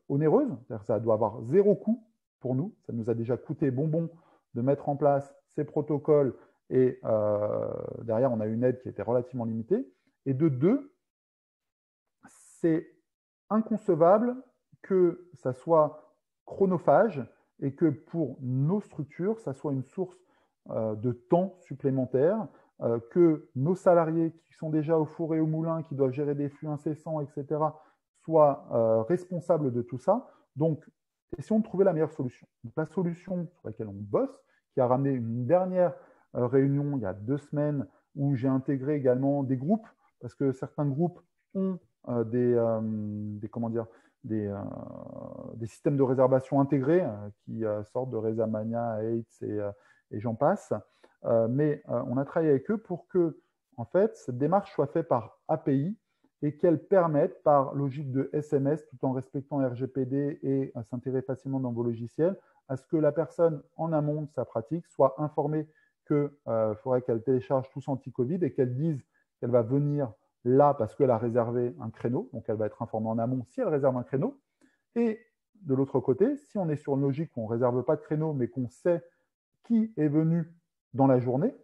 S2: onéreuse, c'est-à-dire que ça doit avoir zéro coût pour nous. Ça nous a déjà coûté bonbon de mettre en place ces protocoles et derrière, on a une aide qui était relativement limitée. Et de deux, c'est inconcevable que ça soit chronophage et que pour nos structures, ça soit une source de temps supplémentaire, que nos salariés qui sont déjà au four et au moulin, qui doivent gérer des flux incessants, etc., soient responsables de tout ça. Donc, essayons de trouver la meilleure solution. Donc, la solution sur laquelle on bosse, qui a ramené une dernière réunion il y a 2 semaines où j'ai intégré également des groupes, parce que certains groupes ont des systèmes de réservation intégrés qui sortent de Rezamania, Aids et j'en passe. Mais on a travaillé avec eux pour que en fait, cette démarche soit faite par API et qu'elle permette, par logique de SMS, tout en respectant RGPD et s'intégrer facilement dans vos logiciels, à ce que la personne en amont de sa pratique soit informée qu'il faudrait qu'elle télécharge tous anti-Covid et qu'elle dise qu'elle va venir là parce qu'elle a réservé un créneau, donc elle va être informée en amont si elle réserve un créneau. Et de l'autre côté, si on est sur une logique où on ne réserve pas de créneau, mais qu'on sait qui est venu dans la journée,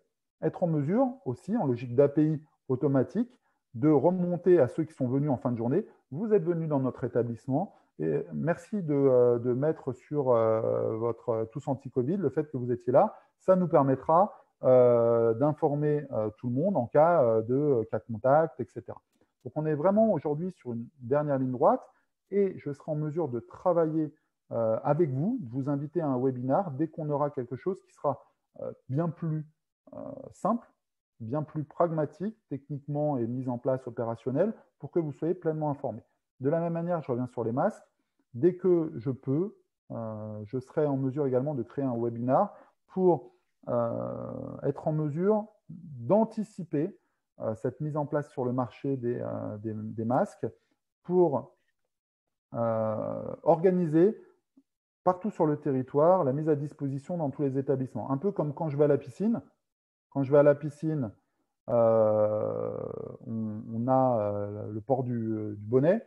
S2: être en mesure aussi, en logique d'API automatique, de remonter à ceux qui sont venus en fin de journée. Vous êtes venus dans notre établissement et merci de mettre sur votre tous anti-Covid le fait que vous étiez là. Ça nous permettra d'informer tout le monde en cas de cas contact, etc. Donc, on est vraiment aujourd'hui sur une dernière ligne droite et je serai en mesure de travailler avec vous, de vous inviter à un webinar dès qu'on aura quelque chose qui sera bien plus simple, bien plus pragmatique, techniquement et mise en place opérationnel pour que vous soyez pleinement informés. De la même manière, je reviens sur les masques. Dès que je peux, je serai en mesure également de créer un webinar pour être en mesure d'anticiper cette mise en place sur le marché des masques pour organiser partout sur le territoire la mise à disposition dans tous les établissements. Un peu comme quand je vais à la piscine. Quand je vais à la piscine, on a le port du bonnet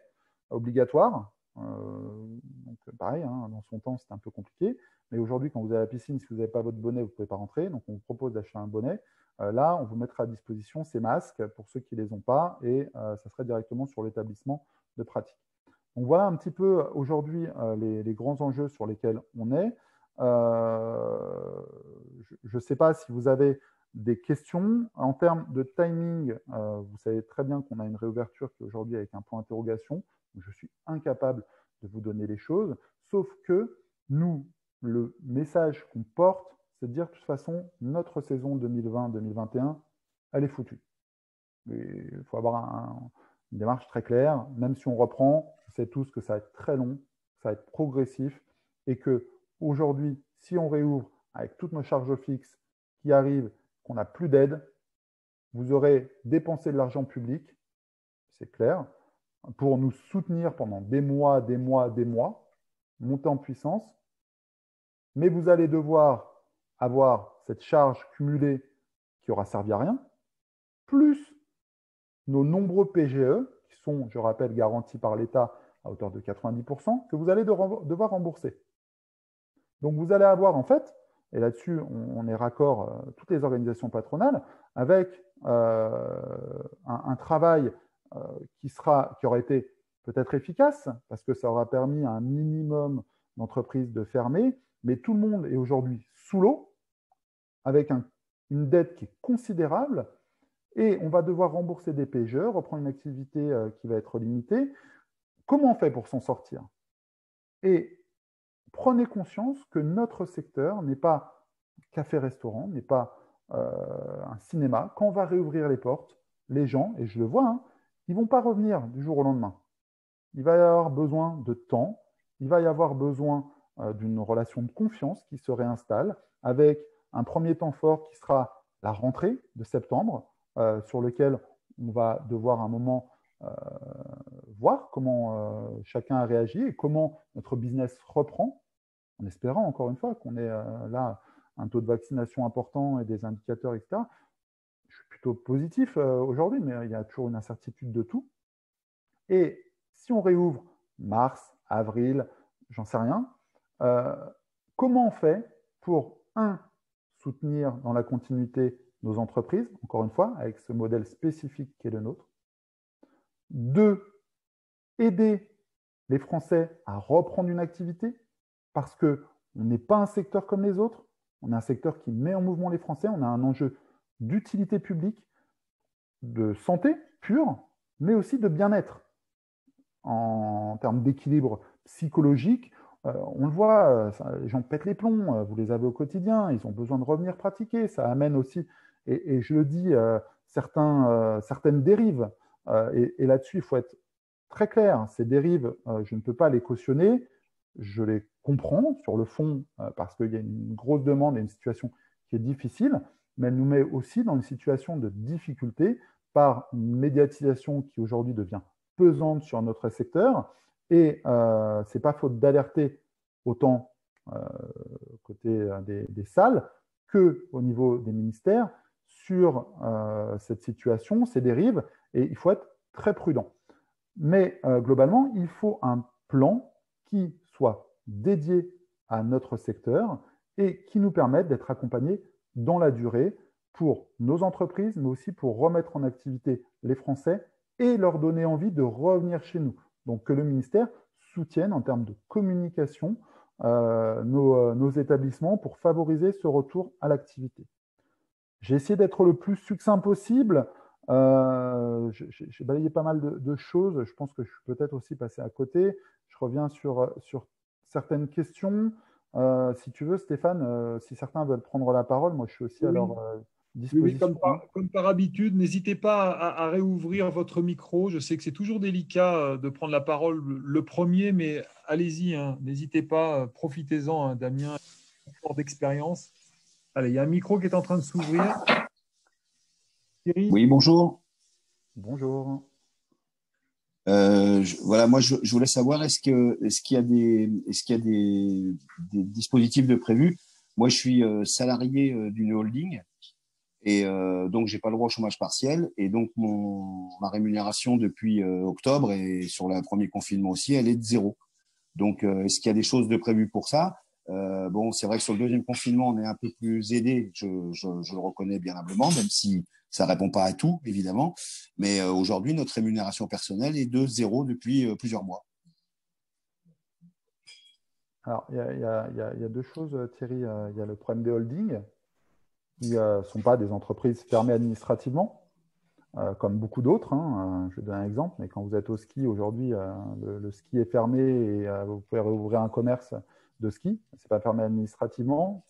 S2: obligatoire. Donc pareil, hein, dans son temps, c'était un peu compliqué. Mais aujourd'hui, quand vous allez à la piscine, si vous n'avez pas votre bonnet, vous ne pouvez pas rentrer. Donc, on vous propose d'acheter un bonnet. Là, on vous mettra à disposition ces masques pour ceux qui ne les ont pas et ça serait directement sur l'établissement de pratique. Donc, voilà un petit peu aujourd'hui les grands enjeux sur lesquels on est. Je ne sais pas si vous avez des questions. En termes de timing, vous savez très bien qu'on a une réouverture qui est aujourd'hui avec un point d'interrogation. Je suis incapable de vous donner les choses, sauf que nous, le message qu'on porte, c'est de dire de toute façon, notre saison 2020-2021, elle est foutue. Il faut avoir une démarche très claire. Même si on reprend, on sait tous que ça va être très long, ça va être progressif et que aujourd'hui, si on réouvre avec toutes nos charges fixes qui arrivent, qu'on n'a plus d'aide, vous aurez dépensé de l'argent public, c'est clair, pour nous soutenir pendant des mois, monter en puissance, mais vous allez devoir avoir cette charge cumulée qui aura servi à rien, plus nos nombreux PGE, qui sont, je rappelle, garantis par l'État à hauteur de 90%, que vous allez devoir rembourser. Donc, vous allez avoir, en fait, et là-dessus, on est raccord, toutes les organisations patronales, avec un travail qui aurait été peut-être efficace, parce que ça aura permis à un minimum d'entreprises de fermer, mais tout le monde est aujourd'hui sous l'eau, avec une dette qui est considérable, et on va devoir rembourser des PGE, reprendre une activité qui va être limitée. Comment on fait pour s'en sortir? Et prenez conscience que notre secteur n'est pas café-restaurant, n'est pas un cinéma. Quand on va réouvrir les portes, les gens, et je le vois, hein, ils ne vont pas revenir du jour au lendemain. Il va y avoir besoin de temps, il va y avoir besoin d'une relation de confiance qui se réinstalle avec un premier temps fort qui sera la rentrée de septembre, sur lequel on va devoir à un moment voir comment chacun a réagi et comment notre business reprend, en espérant encore une fois qu'on ait là un taux de vaccination important et des indicateurs, etc. Je suis plutôt positif aujourd'hui, mais il y a toujours une incertitude de tout. Et si on réouvre mars, avril, j'en sais rien, comment on fait pour, soutenir dans la continuité nos entreprises, encore une fois, avec ce modèle spécifique qui est le nôtre. 2, aider les Français à reprendre une activité, parce qu'on n'est pas un secteur comme les autres, on est un secteur qui met en mouvement les Français, on a un enjeu d'utilité publique, de santé pure, mais aussi de bien-être en termes d'équilibre psychologique. On le voit, les gens pètent les plombs, vous les avez au quotidien, ils ont besoin de revenir pratiquer. Ça amène aussi, et je le dis, certaines dérives. Et là-dessus, il faut être très clair. Ces dérives, je ne peux pas les cautionner. Je les comprends sur le fond parce qu'il y a une grosse demande et une situation qui est difficile, mais elle nous met aussi dans une situation de difficulté par une médiatisation qui aujourd'hui devient pesante sur notre secteur. Et ce n'est pas faute d'alerter autant côté des salles qu'au niveau des ministères sur cette situation, ces dérives, et il faut être très prudent. Mais globalement, il faut un plan qui soit dédié à notre secteur et qui nous permette d'être accompagnés dans la durée pour nos entreprises, mais aussi pour remettre en activité les Français et leur donner envie de revenir chez nous. Donc que le ministère soutienne en termes de communication nos établissements pour favoriser ce retour à l'activité. J'ai essayé d'être le plus succinct possible. J'ai balayé pas mal de choses. Je pense que je suis peut-être aussi passé à côté. Je reviens sur certaines questions. Si tu veux, Stéphane, si certains veulent prendre la parole, moi je suis aussi à leur disposition.
S1: Oui, comme par habitude, n'hésitez pas à réouvrir votre micro. Je sais que c'est toujours délicat de prendre la parole le premier, mais allez-y, hein, n'hésitez pas, profitez-en, hein, Damien, fort d'expérience. Allez, il y a un micro qui est en train de s'ouvrir. Thierry?
S4: Oui, bonjour.
S2: Bonjour.
S4: Voilà, moi je voulais savoir est-ce qu'il y a des dispositifs de prévus. Moi, je suis salarié d'une holding et donc j'ai pas le droit au chômage partiel et donc ma rémunération depuis octobre et sur le premier confinement aussi, elle est de 0. Donc est-ce qu'il y a des choses de prévues pour ça? Bon, c'est vrai que sur le deuxième confinement, on est un peu plus aidé, je le reconnais bien humblement, même si ça répond pas à tout, évidemment. Mais aujourd'hui, notre rémunération personnelle est de 0 depuis plusieurs mois.
S2: Alors, il y a deux choses, Thierry. Il y a le problème des holdings, qui ne sont pas des entreprises fermées administrativement, comme beaucoup d'autres. Hein. Je vais donner un exemple, mais quand vous êtes au ski, aujourd'hui, le ski est fermé et vous pouvez rouvrir un commerce de ski. Ce n'est pas fermé administrativement.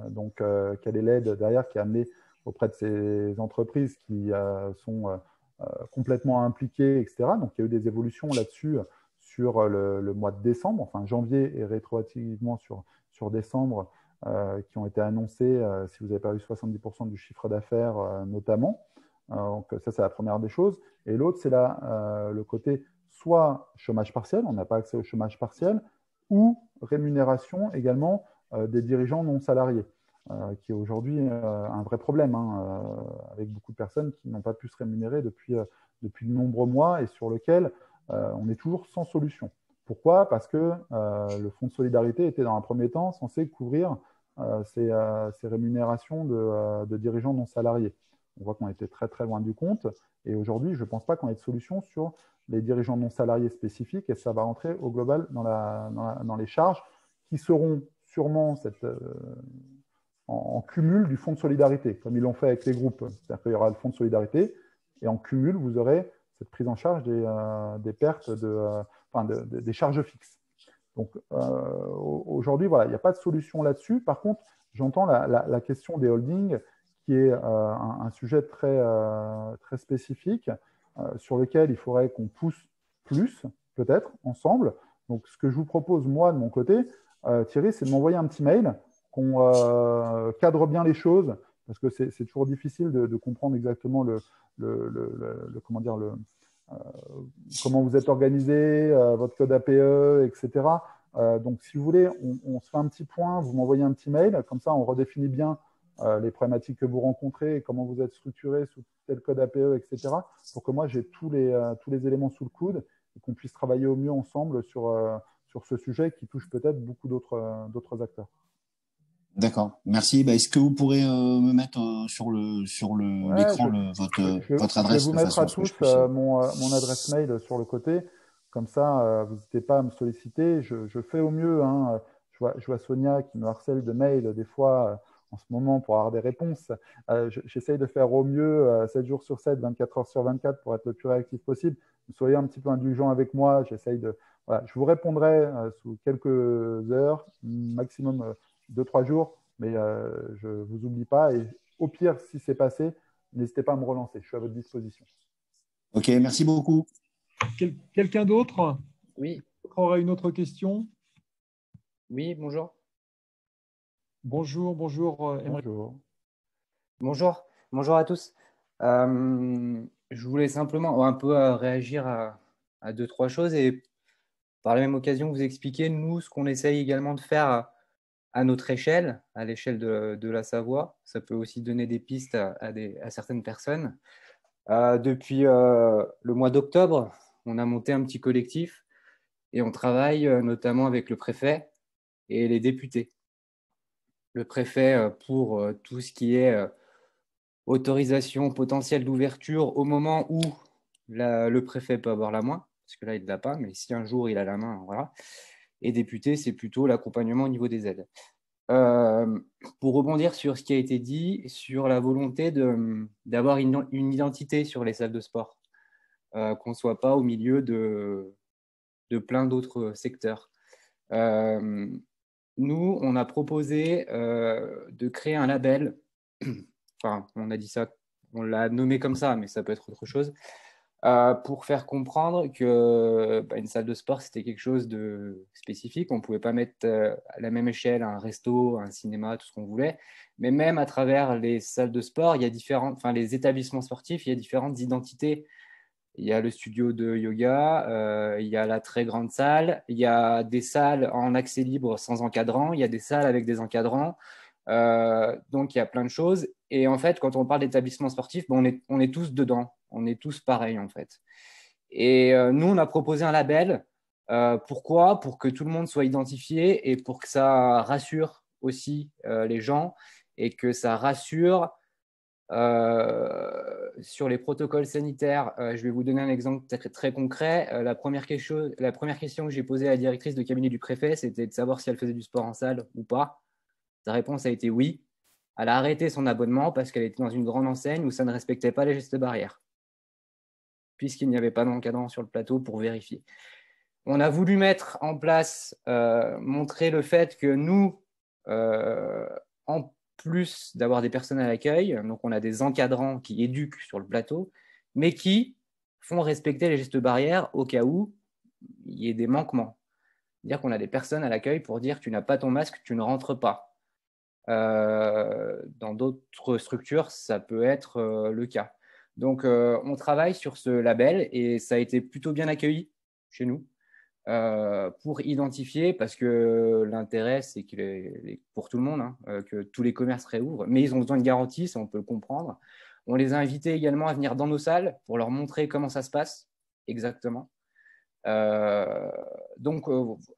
S2: Donc, quelle est l'aide derrière qui est amenée auprès de ces entreprises qui sont complètement impliquées, etc. Donc, il y a eu des évolutions là-dessus sur le mois de décembre, enfin janvier et rétroactivement sur décembre, qui ont été annoncées si vous avez perdu 70% du chiffre d'affaires notamment. Donc ça, c'est la première des choses. Et l'autre, c'est le côté soit chômage partiel, on n'a pas accès au chômage partiel, ou rémunération également des dirigeants non salariés, qui est aujourd'hui un vrai problème, avec beaucoup de personnes qui n'ont pas pu se rémunérer depuis de nombreux mois et sur lequel on est toujours sans solution. Pourquoi? Parce que le Fonds de solidarité était dans un premier temps censé couvrir ces rémunérations de dirigeants non salariés. On voit qu'on était très très loin du compte et aujourd'hui, je ne pense pas qu'on ait de solution sur les dirigeants non salariés spécifiques et ça va rentrer au global dans les charges qui seront sûrement en cumul du fonds de solidarité, comme ils l'ont fait avec les groupes. C'est-à-dire qu'il y aura le fonds de solidarité et en cumul, vous aurez cette prise en charge des pertes, des charges fixes. Donc aujourd'hui, voilà, il n'y a pas de solution là-dessus. Par contre, j'entends la question des holdings qui est un sujet très, très spécifique sur lequel il faudrait qu'on pousse plus, peut-être, ensemble. Donc, ce que je vous propose, moi, de mon côté, Thierry, c'est de m'envoyer un petit mail, qu'on cadre bien les choses parce que c'est toujours difficile de comprendre exactement comment dire, comment vous êtes organisé, votre code APE, etc. Donc, si vous voulez, on se fait un petit point, vous m'envoyez un petit mail, comme ça, on redéfinit bien les problématiques que vous rencontrez et comment vous êtes structuré sous tel code APE, etc. Pour que moi, j'ai tous les éléments sous le coude et qu'on puisse travailler au mieux ensemble sur ce sujet qui touche peut-être beaucoup d'autres acteurs.
S4: D'accord, merci. Est-ce que vous pourrez me mettre sur
S2: Ouais,
S4: l'écran votre
S2: je vais
S4: adresse
S2: vous
S4: de
S2: mettre
S4: façon
S2: à
S4: à ce que je
S2: tous
S4: puisse.
S2: mon adresse mail sur le côté. Comme ça, vous n'hésitez pas à me solliciter. Je fais au mieux, hein. Je vois Sonia qui me harcèle de mails des fois en ce moment pour avoir des réponses. J'essaye de faire au mieux 7 jours sur 7, 24 heures sur 24 pour être le plus réactif possible. Soyez un petit peu indulgents avec moi. Voilà, je vous répondrai sous quelques heures, maximum 2-3 jours, mais je ne vous oublie pas. Et au pire, si c'est passé, n'hésitez pas à me relancer. Je suis à votre disposition.
S4: Ok, merci beaucoup.
S1: Quelqu'un d'autre
S5: Oui,
S1: aurait une autre question?
S5: oui, bonjour.
S1: Bonjour, Émeric.
S2: Bonjour.
S5: Bonjour à tous. Je voulais simplement un peu réagir à deux, trois choses et par la même occasion vous expliquer, nous, ce qu'on essaye également de faire à notre échelle, à l'échelle de la Savoie. Ça peut aussi donner des pistes à certaines personnes. Depuis le mois d'octobre, on a monté un petit collectif et on travaille notamment avec le préfet et les députés. Le préfet pour tout ce qui est autorisation potentielle d'ouverture au moment où le préfet peut avoir la main, parce que là, il ne l'a pas, mais si un jour il a la main, voilà. Et député, c'est plutôt l'accompagnement au niveau des aides. Pour rebondir sur ce qui a été dit, sur la volonté d'avoir une identité sur les salles de sport, qu'on ne soit pas au milieu de plein d'autres secteurs. Nous, on a proposé de créer un label, enfin, on a dit ça, on l'a nommé comme ça, mais ça peut être autre chose, pour faire comprendre que une salle de sport, c'était quelque chose de spécifique. On ne pouvait pas mettre à la même échelle un resto, un cinéma, tout ce qu'on voulait. Mais même à travers les salles de sport, il y a les établissements sportifs, il y a différentes identités. Il y a le studio de yoga, il y a la très grande salle, il y a des salles en accès libre sans encadrant, il y a des salles avec des encadrants. Donc, il y a plein de choses. Et en fait, quand on parle d'établissement sportif, on est tous dedans. On est tous pareils, en fait. Et nous, on a proposé un label. Pourquoi? Pour que tout le monde soit identifié et pour que ça rassure aussi les gens et que ça rassure sur les protocoles sanitaires. Je vais vous donner un exemple très concret. La première question que j'ai posée à la directrice de cabinet du préfet, c'était de savoir si elle faisait du sport en salle ou pas. Sa réponse a été oui. Elle a arrêté son abonnement parce qu'elle était dans une grande enseigne où ça ne respectait pas les gestes barrières, puisqu'il n'y avait pas d'encadrant sur le plateau pour vérifier. On a voulu mettre en place, montrer le fait que nous, en plus d'avoir des personnes à l'accueil, donc on a des encadrants qui éduquent sur le plateau, mais qui font respecter les gestes barrières au cas où il y ait des manquements. C'est-à-dire qu'on a des personnes à l'accueil pour dire tu n'as pas ton masque, tu ne rentres pas. Dans d'autres structures, ça peut être le cas. Donc, on travaille sur ce label et ça a été plutôt bien accueilli chez nous pour identifier, parce que l'intérêt, c'est que pour tout le monde, hein, que tous les commerces réouvrent, mais ils ont besoin de garanties, ça on peut le comprendre. On les a invités également à venir dans nos salles pour leur montrer comment ça se passe exactement. Donc,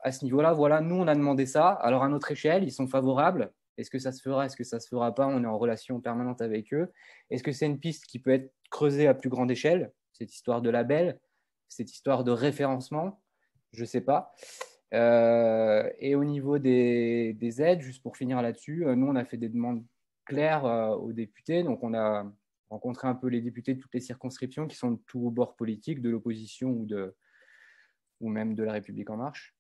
S5: à ce niveau-là, voilà, nous, on a demandé ça. Alors, à notre échelle, ils sont favorables. Est-ce que ça se fera? Est-ce que ça ne se fera pas? On est en relation permanente avec eux. Est-ce que c'est une piste qui peut être creusée à plus grande échelle? Cette histoire de label, cette histoire de référencement, je ne sais pas. Et au niveau des aides, juste pour finir là-dessus, nous, on a fait des demandes claires aux députés. Donc, on a rencontré un peu les députés de toutes les circonscriptions qui sont de tous bords politiques, de l'opposition ou même de la République en marche.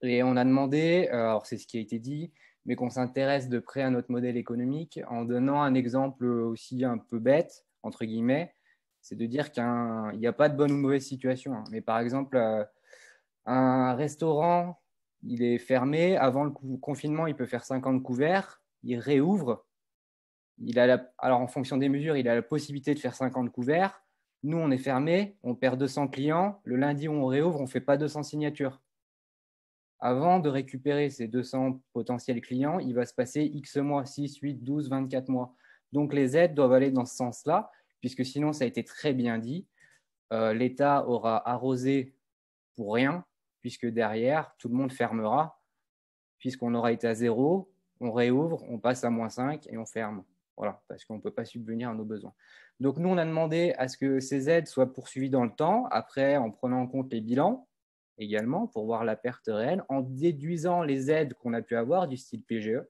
S5: Et on a demandé, alors c'est ce qui a été dit, mais qu'on s'intéresse de près à notre modèle économique en donnant un exemple aussi un peu bête, entre guillemets, c'est de dire qu'il n'y a pas de bonne ou mauvaise situation. Hein. Mais par exemple, un restaurant, il est fermé, avant le confinement, il peut faire 50 couverts, il réouvre, alors, en fonction des mesures, il a la possibilité de faire 50 couverts. Nous, on est fermé, on perd 200 clients. Le lundi où on réouvre, on ne fait pas 200 signatures. Avant de récupérer ces 200 potentiels clients, il va se passer X mois, 6, 8, 12, 24 mois. Donc, les aides doivent aller dans ce sens-là, puisque sinon, ça a été très bien dit, l'État aura arrosé pour rien, puisque derrière, tout le monde fermera, puisqu'on aura été à 0, on réouvre, on passe à -5 et on ferme. Voilà, parce qu'on ne peut pas subvenir à nos besoins. Donc, nous, on a demandé à ce que ces aides soient poursuivies dans le temps, après, en prenant en compte les bilans également, pour voir la perte réelle, en déduisant les aides qu'on a pu avoir du style PGE.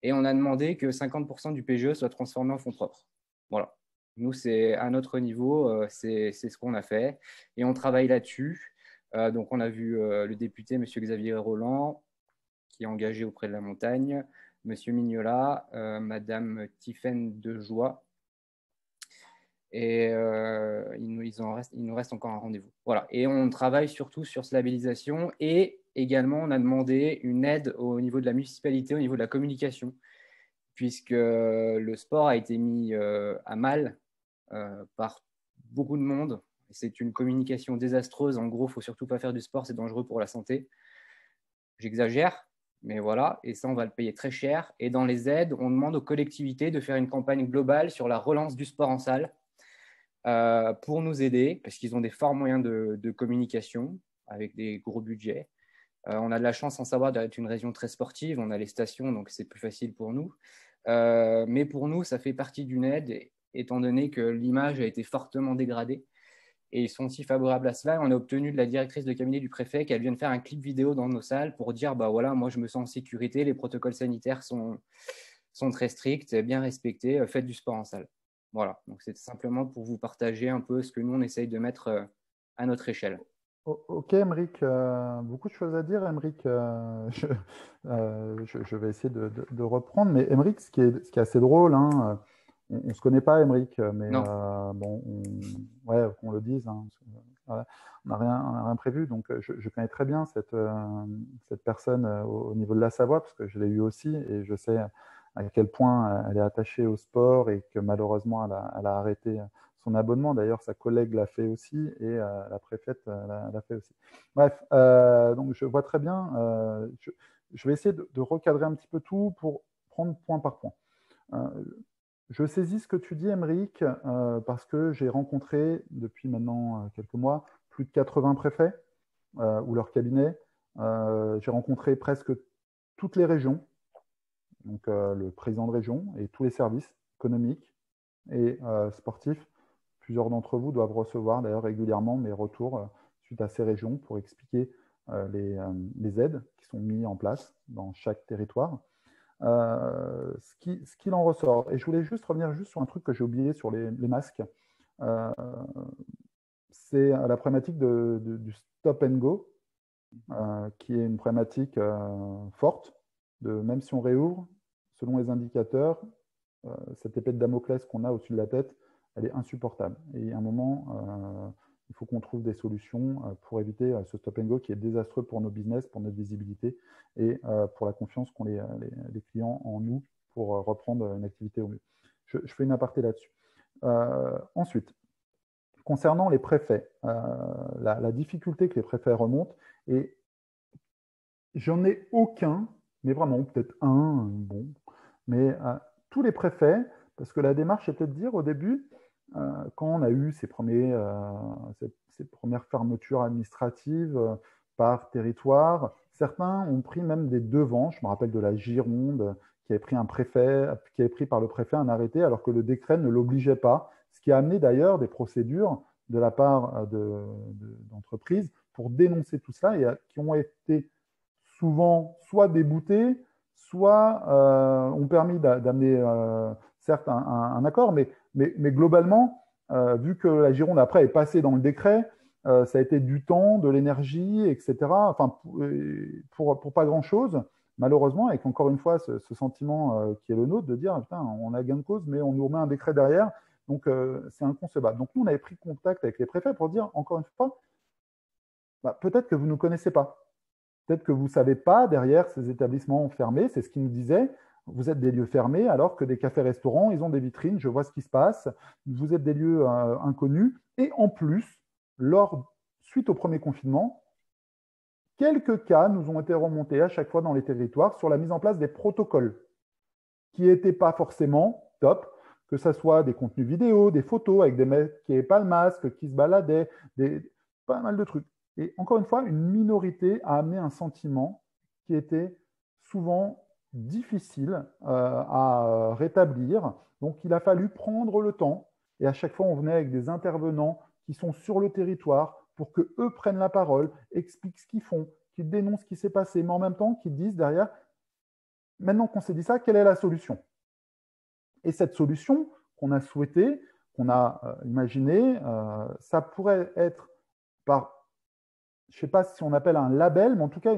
S5: Et on a demandé que 50% du PGE soit transformé en fonds propres. Voilà. Nous, c'est à notre niveau, c'est ce qu'on a fait. Et on travaille là-dessus. Donc, on a vu le député, M. Xavier Roland, qui est engagé auprès de la montagne, M. Mignola, Mme Tiffaine Dejoie. Et il nous reste encore un rendez-vous. Voilà. Et on travaille surtout sur cette labellisation. Et également, on a demandé une aide au niveau de la municipalité, au niveau de la communication, puisque le sport a été mis à mal par beaucoup de monde. C'est une communication désastreuse. En gros, il ne faut surtout pas faire du sport, c'est dangereux pour la santé. J'exagère, mais voilà. Et ça, on va le payer très cher. Et dans les aides, on demande aux collectivités de faire une campagne globale sur la relance du sport en salle pour nous aider, parce qu'ils ont des forts moyens de communication avec des gros budgets. On a de la chance en savoir d'être une région très sportive. On a les stations, donc c'est plus facile pour nous. Mais pour nous, ça fait partie d'une aide, étant donné que l'image a été fortement dégradée. Et ils sont aussi favorables à cela. On a obtenu de la directrice de cabinet du préfet qu'elle vienne faire un clip vidéo dans nos salles pour dire, bah voilà, moi je me sens en sécurité, les protocoles sanitaires sont très stricts, bien respectés, faites du sport en salle. Voilà, donc c'est simplement pour vous partager un peu ce que nous on essaye de mettre à notre échelle.
S2: Ok, Emeric, beaucoup de choses à dire, Emeric. Je vais essayer de reprendre. Mais Emeric, ce qui est assez drôle, hein, on ne se connaît pas, Emeric, mais bon, ouais, qu'on le dise, hein, on n'a rien prévu. Donc, je connais très bien cette personne au niveau de la Savoie, parce que je l'ai eu aussi, et je sais à quel point elle est attachée au sport et que malheureusement, elle a arrêté son abonnement. D'ailleurs, sa collègue l'a fait aussi et la préfète l'a fait aussi. Bref, donc je vois très bien. Je vais essayer de recadrer un petit peu tout pour prendre point par point. Je saisis ce que tu dis, Emeric, parce que j'ai rencontré depuis maintenant quelques mois plus de 80 préfets ou leurs cabinets. J'ai rencontré presque toutes les régions, donc le président de région et tous les services économiques et sportifs. Plusieurs d'entre vous doivent recevoir d'ailleurs régulièrement mes retours suite à ces régions pour expliquer les aides qui sont mises en place dans chaque territoire. Ce qu'il en ressort. Et je voulais juste revenir sur un truc que j'ai oublié sur les masques. C'est la problématique du stop and go, qui est une problématique forte. Même si on réouvre, selon les indicateurs, cette épée de Damoclès qu'on a au-dessus de la tête, elle est insupportable. Et à un moment, il faut qu'on trouve des solutions pour éviter ce stop and go qui est désastreux pour nos business, pour notre visibilité et pour la confiance qu'ont les clients en nous pour reprendre une activité au mieux. Je fais une aparté là-dessus. Ensuite, concernant les préfets, la difficulté que les préfets remontent, et j'en ai aucun, mais vraiment peut-être un, bon, mais tous les préfets, parce que la démarche était de dire au début, quand on a eu ces premières fermetures administratives par territoire, certains ont pris même des devants. Je me rappelle de la Gironde qui avait pris qui avait pris par le préfet un arrêté alors que le décret ne l'obligeait pas, ce qui a amené d'ailleurs des procédures de la part d'entreprises pour dénoncer tout cela et qui ont été souvent soit déboutées, soit ont permis d'amener certes un accord, mais globalement, vu que la Gironde après est passée dans le décret, ça a été du temps, de l'énergie, etc. Enfin, pour pas grand-chose, malheureusement, avec encore une fois ce sentiment qui est le nôtre de dire putain, on a gain de cause, mais on nous remet un décret derrière, donc c'est inconcevable. Donc nous, on avait pris contact avec les préfets pour dire encore une fois, peut-être que vous ne nous connaissez pas. Peut-être que vous ne savez pas, derrière ces établissements fermés, c'est ce qu'ils nous disaient, Vous êtes des lieux fermés alors que des cafés-restaurants, ils ont des vitrines, je vois ce qui se passe. Vous êtes des lieux inconnus. Et en plus, suite au premier confinement, quelques cas nous ont été remontés à chaque fois dans les territoires sur la mise en place des protocoles qui n'étaient pas forcément top, que ce soit des contenus vidéo, des photos avec des mecs qui n'avaient pas le masque, qui se baladaient, pas mal de trucs. Et encore une fois, une minorité a amené un sentiment qui était souvent difficile à rétablir. Donc, il a fallu prendre le temps. Et à chaque fois, on venait avec des intervenants qui sont sur le territoire pour qu'eux prennent la parole, expliquent ce qu'ils font, qu'ils dénoncent ce qui s'est passé, mais en même temps qu'ils disent derrière, maintenant qu'on s'est dit ça, quelle est la solution? Et cette solution qu'on a souhaitée, qu'on a imaginée, ça pourrait être par, je ne sais pas si on appelle un label, mais en tout cas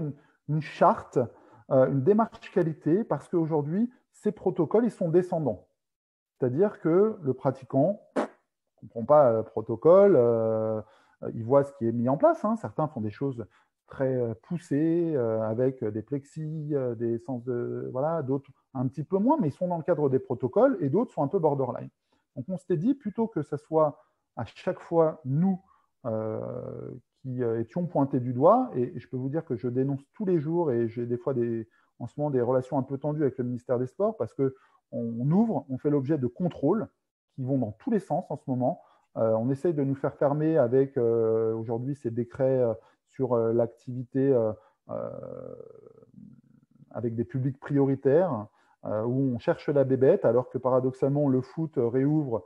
S2: une charte, une démarche qualité, parce qu'aujourd'hui, ces protocoles, ils sont descendants. C'est-à-dire que le pratiquant ne comprend pas le protocole, il voit ce qui est mis en place. Hein. Certains font des choses très poussées, avec des plexis, des sens de… Voilà, d'autres un petit peu moins, mais ils sont dans le cadre des protocoles, et d'autres sont un peu borderline. Donc, on s'était dit, plutôt que ce soit à chaque fois nous qui étions pointés du doigt, et je peux vous dire que je dénonce tous les jours, et j'ai des fois en ce moment des relations un peu tendues avec le ministère des Sports, parce qu'on ouvre, on fait l'objet de contrôles qui vont dans tous les sens en ce moment. On essaye de nous faire fermer avec aujourd'hui ces décrets sur l'activité avec des publics prioritaires, où on cherche la bébête, alors que paradoxalement le foot réouvre,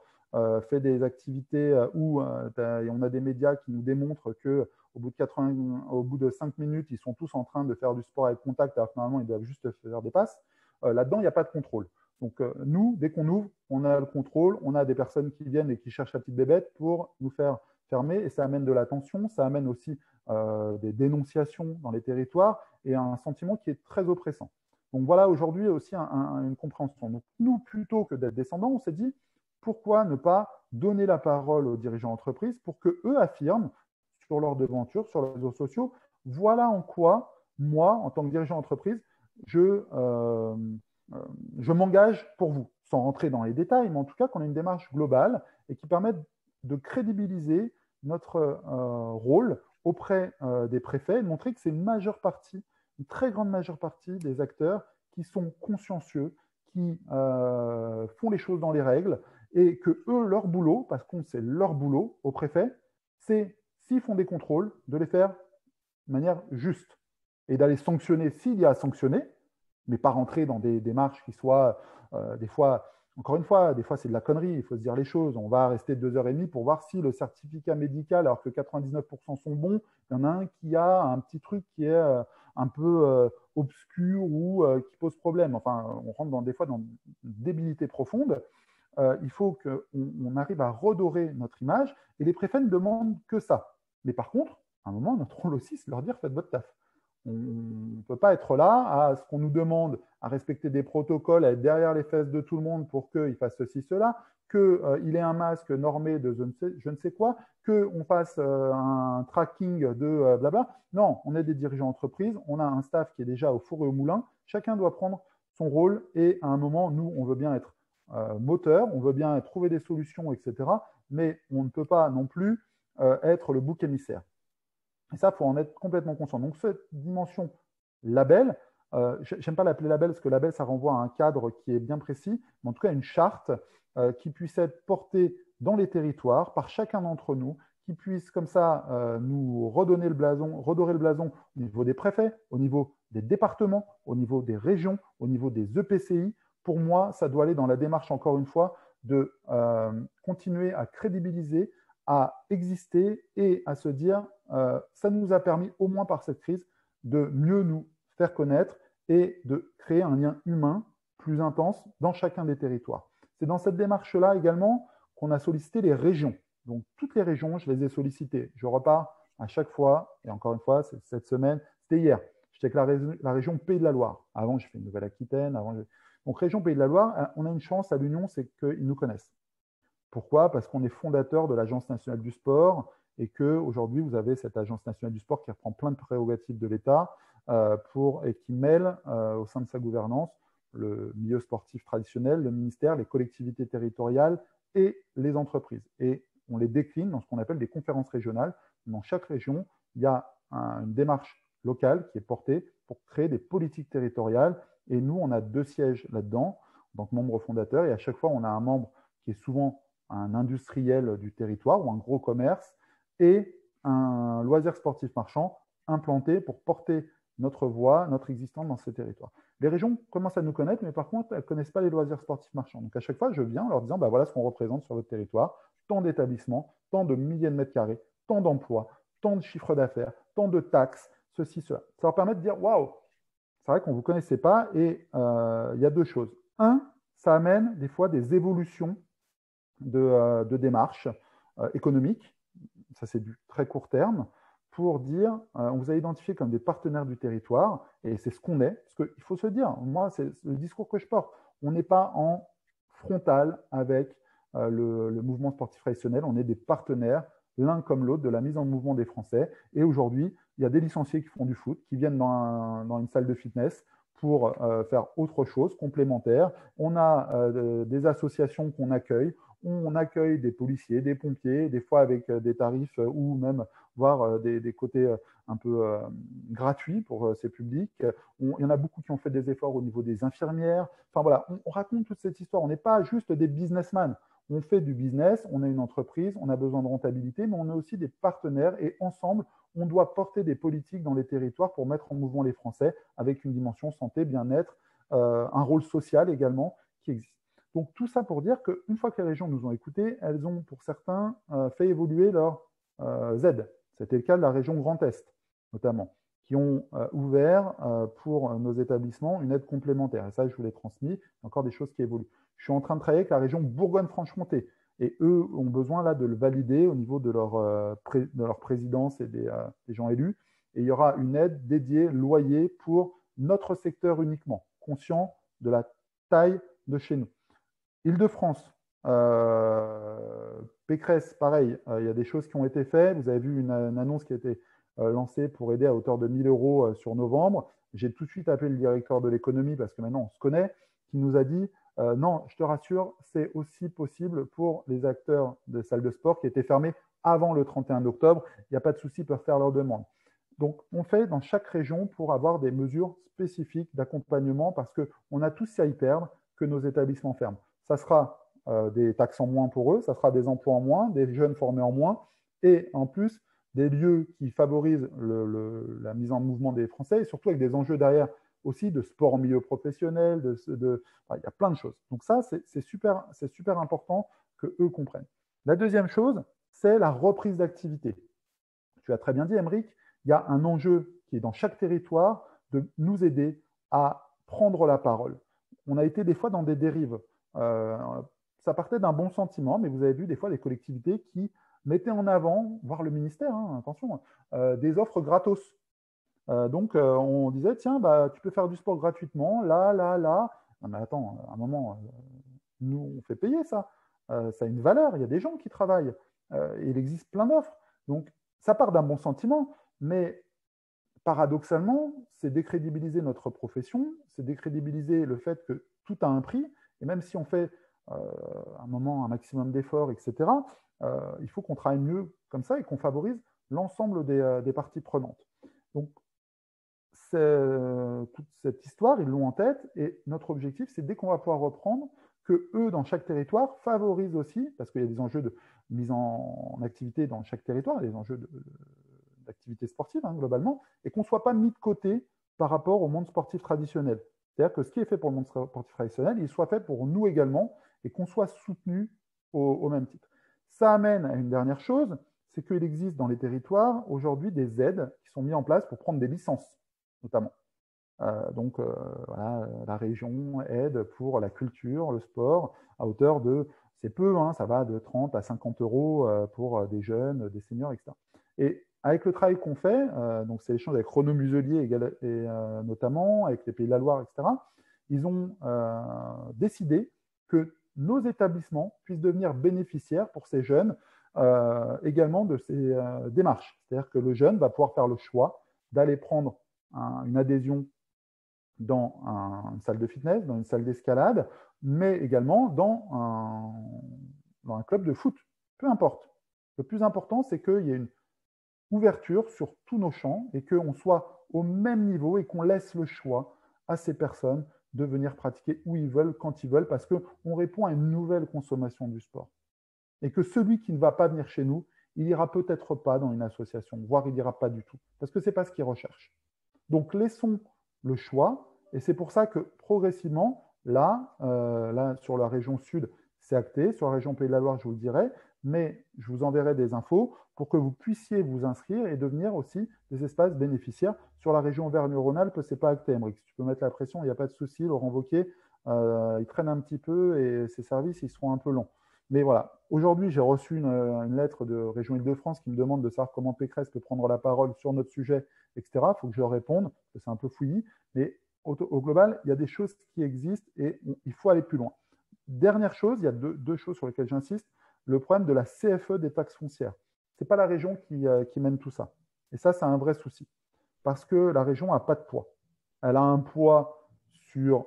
S2: fait des activités où on a des médias qui nous démontrent qu'au bout de 5 minutes, ils sont tous en train de faire du sport avec contact, alors que normalement ils doivent juste faire des passes. Là-dedans, il n'y a pas de contrôle. Donc nous, dès qu'on ouvre, on a le contrôle, on a des personnes qui viennent et qui cherchent la petite bébête pour nous faire fermer, et ça amène de la tension, ça amène aussi des dénonciations dans les territoires et un sentiment qui est très oppressant. Donc voilà, aujourd'hui aussi une compréhension. Donc nous, plutôt que d'être descendants, on s'est dit, pourquoi ne pas donner la parole aux dirigeants d'entreprise pour qu'eux affirment sur leur devanture, sur les réseaux sociaux, voilà en quoi, moi, en tant que dirigeant d'entreprise, je m'engage pour vous, sans rentrer dans les détails, mais en tout cas qu'on ait une démarche globale et qui permette de crédibiliser notre rôle auprès des préfets, et de montrer que c'est une très grande majeure partie des acteurs qui sont consciencieux, qui font les choses dans les règles, et que eux, leur boulot, parce qu'on sait leur boulot au préfet, c'est, s'ils font des contrôles, de les faire de manière juste et d'aller sanctionner s'il y a à sanctionner, mais pas rentrer dans des démarches qui soient des fois, encore une fois, des fois c'est de la connerie, il faut se dire les choses. On va rester 2h30 pour voir si le certificat médical, alors que 99% sont bons, il y en a un qui a un petit truc qui est un peu obscur ou qui pose problème. Enfin, on rentre des fois dans une débilité profonde. Il faut qu'on arrive à redorer notre image, et les préfets ne demandent que ça. Mais par contre, à un moment, notre rôle aussi, c'est de leur dire faites votre taf. On ne peut pas être là à ce qu'on nous demande à respecter des protocoles, à être derrière les fesses de tout le monde pour qu'il fasse ceci, cela, qu'il ait un masque normé de je ne sais quoi, qu'on fasse un tracking de blabla. Non, on est des dirigeants d'entreprise, on a un staff qui est déjà au four et au moulin, chacun doit prendre son rôle, et à un moment, nous, on veut bien être moteur, on veut bien trouver des solutions, etc. Mais on ne peut pas non plus être le bouc émissaire. Et ça, il faut en être complètement conscient. Donc, cette dimension label, j'aime pas l'appeler label, parce que label, ça renvoie à un cadre qui est bien précis, mais en tout cas, une charte qui puisse être portée dans les territoires par chacun d'entre nous, qui puisse comme ça nous redorer le blason au niveau des préfets, au niveau des départements, au niveau des régions, au niveau des EPCI. Pour moi, ça doit aller dans la démarche, encore une fois, de continuer à crédibiliser, à exister et à se dire ça nous a permis, au moins par cette crise, de mieux nous faire connaître et de créer un lien humain plus intense dans chacun des territoires. C'est dans cette démarche-là également qu'on a sollicité les régions. Donc, toutes les régions, je les ai sollicitées. Je repars à chaque fois, et encore une fois, cette semaine, c'était hier. J'étais avec la région Pays de la Loire. Avant, j'ai fait une Nouvelle-Aquitaine. Donc, région Pays de la Loire, on a une chance à l'Union, c'est qu'ils nous connaissent. Pourquoi? Parce qu'on est fondateur de l'Agence nationale du sport, et qu'aujourd'hui, vous avez cette Agence nationale du sport qui reprend plein de prérogatives de l'État et qui mêle au sein de sa gouvernance le milieu sportif traditionnel, le ministère, les collectivités territoriales et les entreprises. Et on les décline dans ce qu'on appelle des conférences régionales. Dans chaque région, il y a une démarche locale qui est portée pour créer des politiques territoriales. Et nous, on a 2 sièges là-dedans, en tant que membre fondateur. Et à chaque fois, on a un membre qui est souvent un industriel du territoire ou un gros commerce et un loisir sportif marchand implanté pour porter notre voix, notre existence dans ces territoires. Les régions commencent à nous connaître, mais par contre, elles ne connaissent pas les loisirs sportifs marchands. Donc à chaque fois, je viens en leur disant, bah, voilà ce qu'on représente sur votre territoire, tant d'établissements, tant de milliers de mètres carrés, tant d'emplois, tant de chiffres d'affaires, tant de taxes, ceci, cela. Ça leur permet de dire, waouh, c'est vrai qu'on ne vous connaissait pas, et il y a 2 choses. Un, ça amène des fois des évolutions de démarches économiques, ça c'est du très court terme, pour dire, on vous a identifié comme des partenaires du territoire, et c'est ce qu'on est, parce qu'il faut se dire, moi c'est le discours que je porte, on n'est pas en frontal avec le mouvement sportif traditionnel, on est des partenaires, l'un comme l'autre, de la mise en mouvement des Français, et aujourd'hui, il y a des licenciés qui font du foot, qui viennent dans une salle de fitness pour faire autre chose, complémentaire, on a des associations qu'on accueille, on accueille des policiers, des pompiers, des fois avec des tarifs ou même voire des côtés un peu gratuits pour ces publics. Il y en a beaucoup qui ont fait des efforts au niveau des infirmières. Enfin voilà, on raconte toute cette histoire. On n'est pas juste des businessmen. On fait du business, on est une entreprise, on a besoin de rentabilité, mais on est aussi des partenaires et ensemble, on doit porter des politiques dans les territoires pour mettre en mouvement les Français avec une dimension santé, bien-être, un rôle social également qui existe. Donc tout ça pour dire qu'une fois que les régions nous ont écoutés, elles ont pour certains fait évoluer leur Z. C'était le cas de la région Grand Est notamment, qui ont ouvert pour nos établissements une aide complémentaire. Et ça, je vous l'ai transmis. Il y a encore des choses qui évoluent. Je suis en train de travailler avec la région Bourgogne-Franche-Comté. Et eux ont besoin là de le valider au niveau de leur présidence et des gens élus. Et il y aura une aide dédiée, loyer, pour notre secteur uniquement, conscient de la taille de chez nous. Île-de-France, Pécresse, pareil, il y a des choses qui ont été faites. Vous avez vu une annonce qui a été lancée pour aider à hauteur de 1 000 euros sur novembre. J'ai tout de suite appelé le directeur de l'économie, parce que maintenant on se connaît, qui nous a dit non, je te rassure, c'est aussi possible pour les acteurs des salles de sport qui étaient fermées avant le 31 octobre. Il n'y a pas de souci, ils peuvent faire leur demande. Donc, on fait dans chaque région pour avoir des mesures spécifiques d'accompagnement, parce qu'on a tous à y perdre que nos établissements ferment. Ça sera des taxes en moins pour eux, ça sera des emplois en moins, des jeunes formés en moins, et en plus, des lieux qui favorisent la mise en mouvement des Français, et surtout avec des enjeux derrière aussi de sport en milieu professionnel, il y a plein de choses. Donc ça, c'est super important qu'eux comprennent. La deuxième chose, c'est la reprise d'activité. Tu as très bien dit, Aymeric, il y a un enjeu qui est dans chaque territoire de nous aider à prendre la parole. On a été des fois dans des dérives. Ça partait d'un bon sentiment, mais vous avez vu des fois des collectivités qui mettaient en avant, voire le ministère, attention, des offres gratos. Donc, on disait, tiens, bah, tu peux faire du sport gratuitement, là. Non, mais attends, à un moment, nous, on fait payer ça. Ça a une valeur, il y a des gens qui travaillent. Il existe plein d'offres. Donc, ça part d'un bon sentiment, mais paradoxalement, c'est décrédibiliser notre profession, c'est décrédibiliser le fait que tout a un prix, et même si on fait un moment un maximum d'efforts, etc., il faut qu'on travaille mieux comme ça et qu'on favorise l'ensemble des parties prenantes. Donc, toute cette histoire, ils l'ont en tête, et notre objectif, c'est dès qu'on va pouvoir reprendre, que eux, dans chaque territoire, favorisent aussi, parce qu'il y a des enjeux de mise en activité dans chaque territoire, des enjeux d'activité sportive, globalement, et qu'on ne soit pas mis de côté par rapport au monde sportif traditionnel. C'est-à-dire que ce qui est fait pour le monde sportif traditionnel, il soit fait pour nous également, et qu'on soit soutenu au même titre. Ça amène à une dernière chose, c'est qu'il existe dans les territoires aujourd'hui des aides qui sont mises en place pour prendre des licences, notamment. Donc, voilà, la région aide pour la culture, le sport, à hauteur de, c'est peu, ça va de 30 à 50 euros pour des jeunes, des seniors, etc. Et avec le travail qu'on fait, donc c'est l'échange avec Renaud Muselier et notamment, avec les Pays de la Loire, etc., ils ont décidé que nos établissements puissent devenir bénéficiaires pour ces jeunes également de ces démarches. C'est-à-dire que le jeune va pouvoir faire le choix d'aller prendre une adhésion dans une salle de fitness, dans une salle d'escalade, mais également dans un club de foot. Peu importe. Le plus important, c'est qu'il y ait une ouverture sur tous nos champs et qu'on soit au même niveau et qu'on laisse le choix à ces personnes de venir pratiquer où ils veulent, quand ils veulent, parce qu'on répond à une nouvelle consommation du sport. Et que celui qui ne va pas venir chez nous, il ira peut-être pas dans une association, voire il n'ira pas du tout, parce que ce n'est pas ce qu'il recherche. Donc, laissons le choix, et c'est pour ça que progressivement, là, sur la région sud, c'est acté, sur la région Pays de la Loire, je vous le dirai, mais je vous enverrai des infos pour que vous puissiez vous inscrire et devenir aussi des espaces bénéficiaires. Sur la région Auvergne-Rhône-Alpes, ce n'est pas acté, Emmerich. Si tu peux mettre la pression, il n'y a pas de souci. Laurent Wauquiez, il traîne un petit peu et ses services, ils seront un peu longs. Mais voilà, aujourd'hui, j'ai reçu une lettre de Région Île-de-France qui me demande de savoir comment Pécresse peut prendre la parole sur notre sujet, etc. Il faut que je leur réponde, parce que c'est un peu fouillis. Mais au global, il y a des choses qui existent et il faut aller plus loin. Dernière chose, il y a deux choses sur lesquelles j'insiste. Le problème de la CFE des taxes foncières. Ce n'est pas la région qui mène tout ça. Et ça, c'est un vrai souci. Parce que la région n'a pas de poids. Elle a un poids sur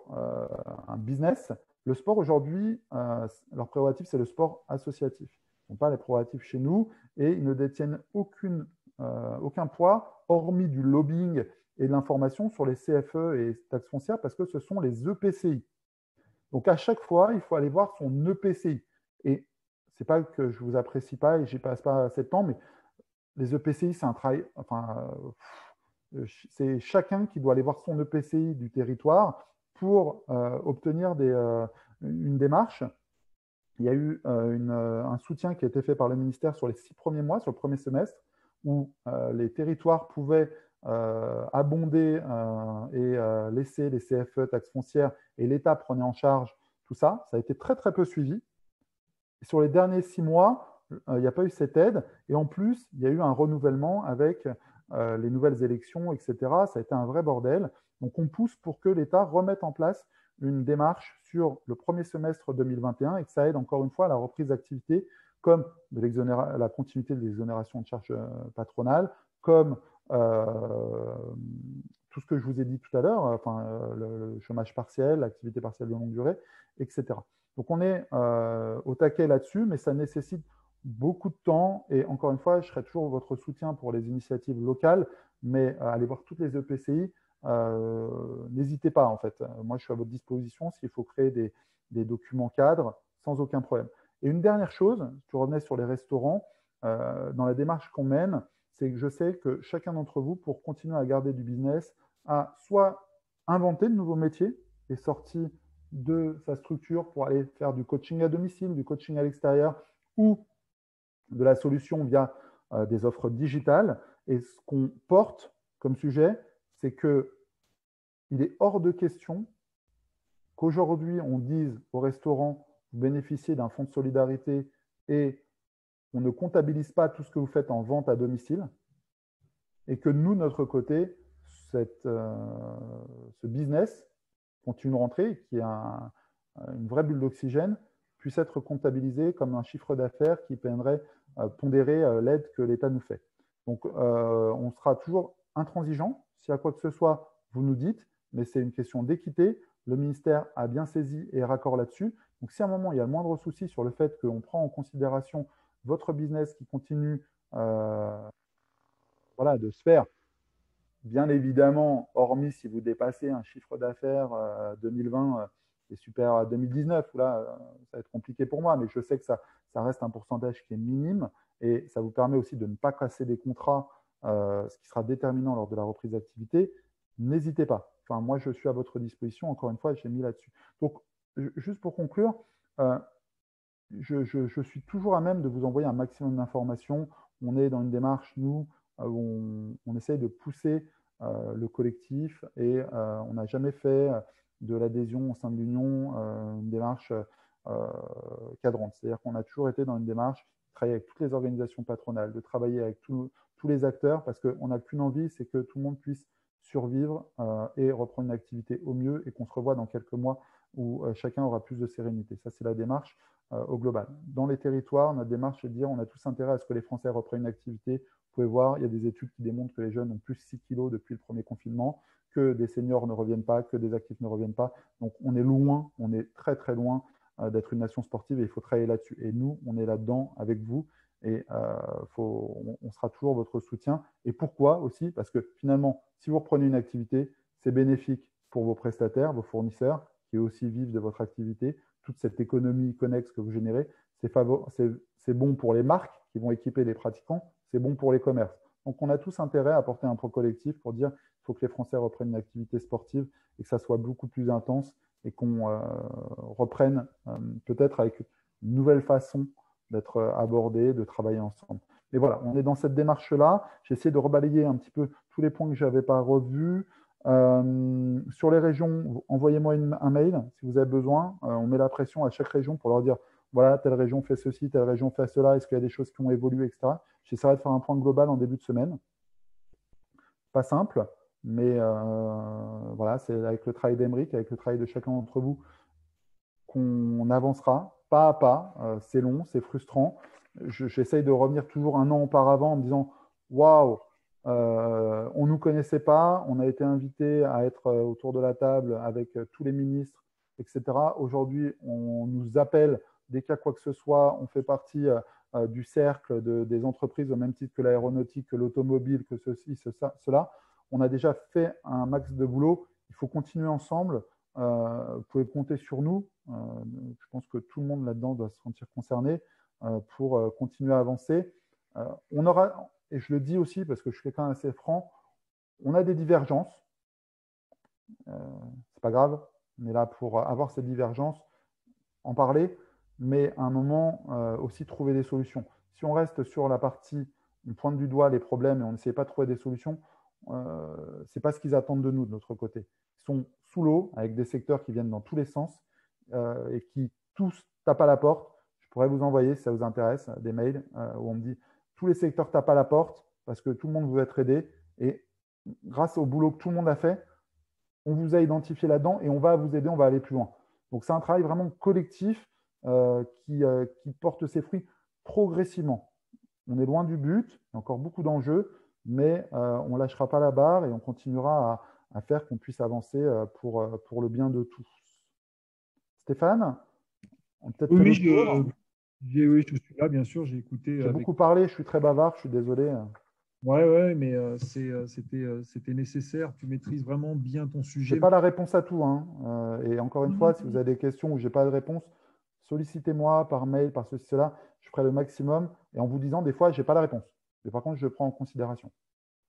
S2: un business. Le sport, aujourd'hui, leur prérogative, c'est le sport associatif. Ils n'ont pas les prérogatives chez nous et ils ne détiennent aucun poids, hormis du lobbying et de l'information sur les CFE et taxes foncières, parce que ce sont les EPCI. Donc, à chaque fois, il faut aller voir son EPCI. Et ce n'est pas que je ne vous apprécie pas et j'y passe pas assez de temps, mais les EPCI, c'est un travail. C'est chacun qui doit aller voir son EPCI du territoire pour obtenir une démarche. Il y a eu un soutien qui a été fait par le ministère sur les 6 premiers mois, sur le premier semestre, où les territoires pouvaient abonder et laisser les CFE, taxes foncières, et l'État prenait en charge tout ça. Ça a été très, très peu suivi. Et sur les derniers 6 mois, il n'y a pas eu cette aide. Et en plus, il y a eu un renouvellement avec les nouvelles élections, etc. Ça a été un vrai bordel. Donc, on pousse pour que l'État remette en place une démarche sur le premier semestre 2021 et que ça aide encore une fois à la reprise d'activité, comme la continuité de l'exonération de charges patronales, comme tout ce que je vous ai dit tout à l'heure, le chômage partiel, l'activité partielle de longue durée, etc. Donc, on est au taquet là-dessus, mais ça nécessite beaucoup de temps. Et encore une fois, je serai toujours votre soutien pour les initiatives locales, mais allez voir toutes les EPCI. N'hésitez pas, en fait. Moi, je suis à votre disposition s'il faut créer des documents cadres, sans aucun problème. Et une dernière chose, tu revenais sur les restaurants, dans la démarche qu'on mène, c'est que je sais que chacun d'entre vous, pour continuer à garder du business, a soit inventé de nouveaux métiers et sorti de sa structure pour aller faire du coaching à domicile, du coaching à l'extérieur ou de la solution via des offres digitales. Et ce qu'on porte comme sujet, c'est qu'il est hors de question qu'aujourd'hui, on dise au restaurant, vous bénéficiez d'un fonds de solidarité et on ne comptabilise pas tout ce que vous faites en vente à domicile et que nous, de notre côté, ce business continue de rentrer, qui est une vraie bulle d'oxygène, puisse être comptabilisé comme un chiffre d'affaires qui viendrait pondérer l'aide que l'État nous fait. Donc, on sera toujours intransigeant. S'il y a quoi que ce soit, vous nous dites, mais c'est une question d'équité. Le ministère a bien saisi et est raccord là-dessus. Donc, si à un moment, il y a le moindre souci sur le fait qu'on prend en considération votre business qui continue de se faire, bien évidemment, hormis si vous dépassez un chiffre d'affaires 2020 et super à 2019, où là, ça va être compliqué pour moi, mais je sais que ça reste un pourcentage qui est minime et ça vous permet aussi de ne pas casser des contrats, ce qui sera déterminant lors de la reprise d'activité. N'hésitez pas. Enfin, moi, je suis à votre disposition. Encore une fois, j'ai mis là-dessus. Donc, juste pour conclure, je suis toujours à même de vous envoyer un maximum d'informations. On est dans une démarche, nous, où on essaye de pousser le collectif et on n'a jamais fait de l'adhésion au sein de l'Union une démarche cadrante. C'est-à-dire qu'on a toujours été dans une démarche de travailler avec toutes les organisations patronales, de travailler avec tous les acteurs parce qu'on n'a qu'une envie, c'est que tout le monde puisse survivre et reprendre une activité au mieux et qu'on se revoie dans quelques mois où chacun aura plus de sérénité. Ça, c'est la démarche au global. Dans les territoires, notre démarche, c'est de dire on a tous intérêt à ce que les Français reprennent une activité. Vous pouvez voir, il y a des études qui démontrent que les jeunes ont plus 6 kilos depuis le premier confinement, que des seniors ne reviennent pas, que des actifs ne reviennent pas. Donc, on est loin, on est très, très loin d'être une nation sportive et il faut travailler là-dessus. Et nous, on est là-dedans avec vous et on sera toujours votre soutien. Et pourquoi aussi? Parce que finalement, si vous reprenez une activité, c'est bénéfique pour vos prestataires, vos fournisseurs, qui aussi vivent de votre activité. Toute cette économie connexe que vous générez, c'est bon pour les marques qui vont équiper les pratiquants, c'est bon pour les commerces. Donc, on a tous intérêt à apporter un pro collectif pour dire qu'il faut que les Français reprennent une activité sportive et que ça soit beaucoup plus intense et qu'on reprenne peut-être avec une nouvelle façon d'être abordé, de travailler ensemble. Mais voilà, on est dans cette démarche-là. J'ai essayé de rebalayer un petit peu tous les points que je n'avais pas revus. Sur les régions, envoyez-moi un mail si vous avez besoin. On met la pression à chaque région pour leur dire voilà, telle région fait ceci, telle région fait cela, est-ce qu'il y a des choses qui ont évolué, etc. J'essaierai de faire un point global en début de semaine. Pas simple, mais voilà, c'est avec le travail d'Emeric, avec le travail de chacun d'entre vous qu'on avancera pas à pas. C'est long, c'est frustrant. J'essaye de revenir toujours un an auparavant en me disant waouh, on ne nous connaissait pas, on a été invité à être autour de la table avec tous les ministres, etc. Aujourd'hui, on nous appelle dès qu'il y a quoi que ce soit, on fait partie du cercle des entreprises au même titre que l'aéronautique, que l'automobile, que ceci, cela. On a déjà fait un max de boulot. Il faut continuer ensemble. Vous pouvez compter sur nous. Je pense que tout le monde là-dedans doit se sentir concerné pour continuer à avancer. On aura, et je le dis aussi parce que je suis quelqu'un assez franc, on a des divergences. C'est pas grave. On est là pour avoir cette divergence, en parler, mais à un moment aussi trouver des solutions. Si on reste sur la partie, on pointe du doigt les problèmes et on n'essaie pas de trouver des solutions, c'est pas ce qu'ils attendent de nous de notre côté. Ils sont sous l'eau avec des secteurs qui viennent dans tous les sens et qui tous tapent à la porte. Je pourrais vous envoyer, si ça vous intéresse, des mails où on me dit tous les secteurs tapent à la porte parce que tout le monde veut être aidé et grâce au boulot que tout le monde a fait, on vous a identifié là-dedans et on va vous aider, on va aller plus loin. Donc, c'est un travail vraiment collectif qui porte ses fruits progressivement. On est loin du but, il y a encore beaucoup d'enjeux, mais on ne lâchera pas la barre et on continuera à faire qu'on puisse avancer pour le bien de tous. Stéphane, on a peut-être fait
S1: Oui,
S2: le tour.
S1: oui, je suis là, bien sûr, j'ai écouté.
S2: J'ai beaucoup parlé, je suis très bavard, je suis désolé.
S1: Ouais, mais c'était nécessaire. Tu maîtrises vraiment bien ton
S2: Je
S1: sujet.
S2: n'ai pas la réponse à tout. Et encore une fois, si vous avez des questions où je n'ai pas de réponse, sollicitez-moi par mail, par ceci, cela. Je ferai le maximum. Et en vous disant, des fois, je n'ai pas la réponse. Mais par contre, je le prends en considération.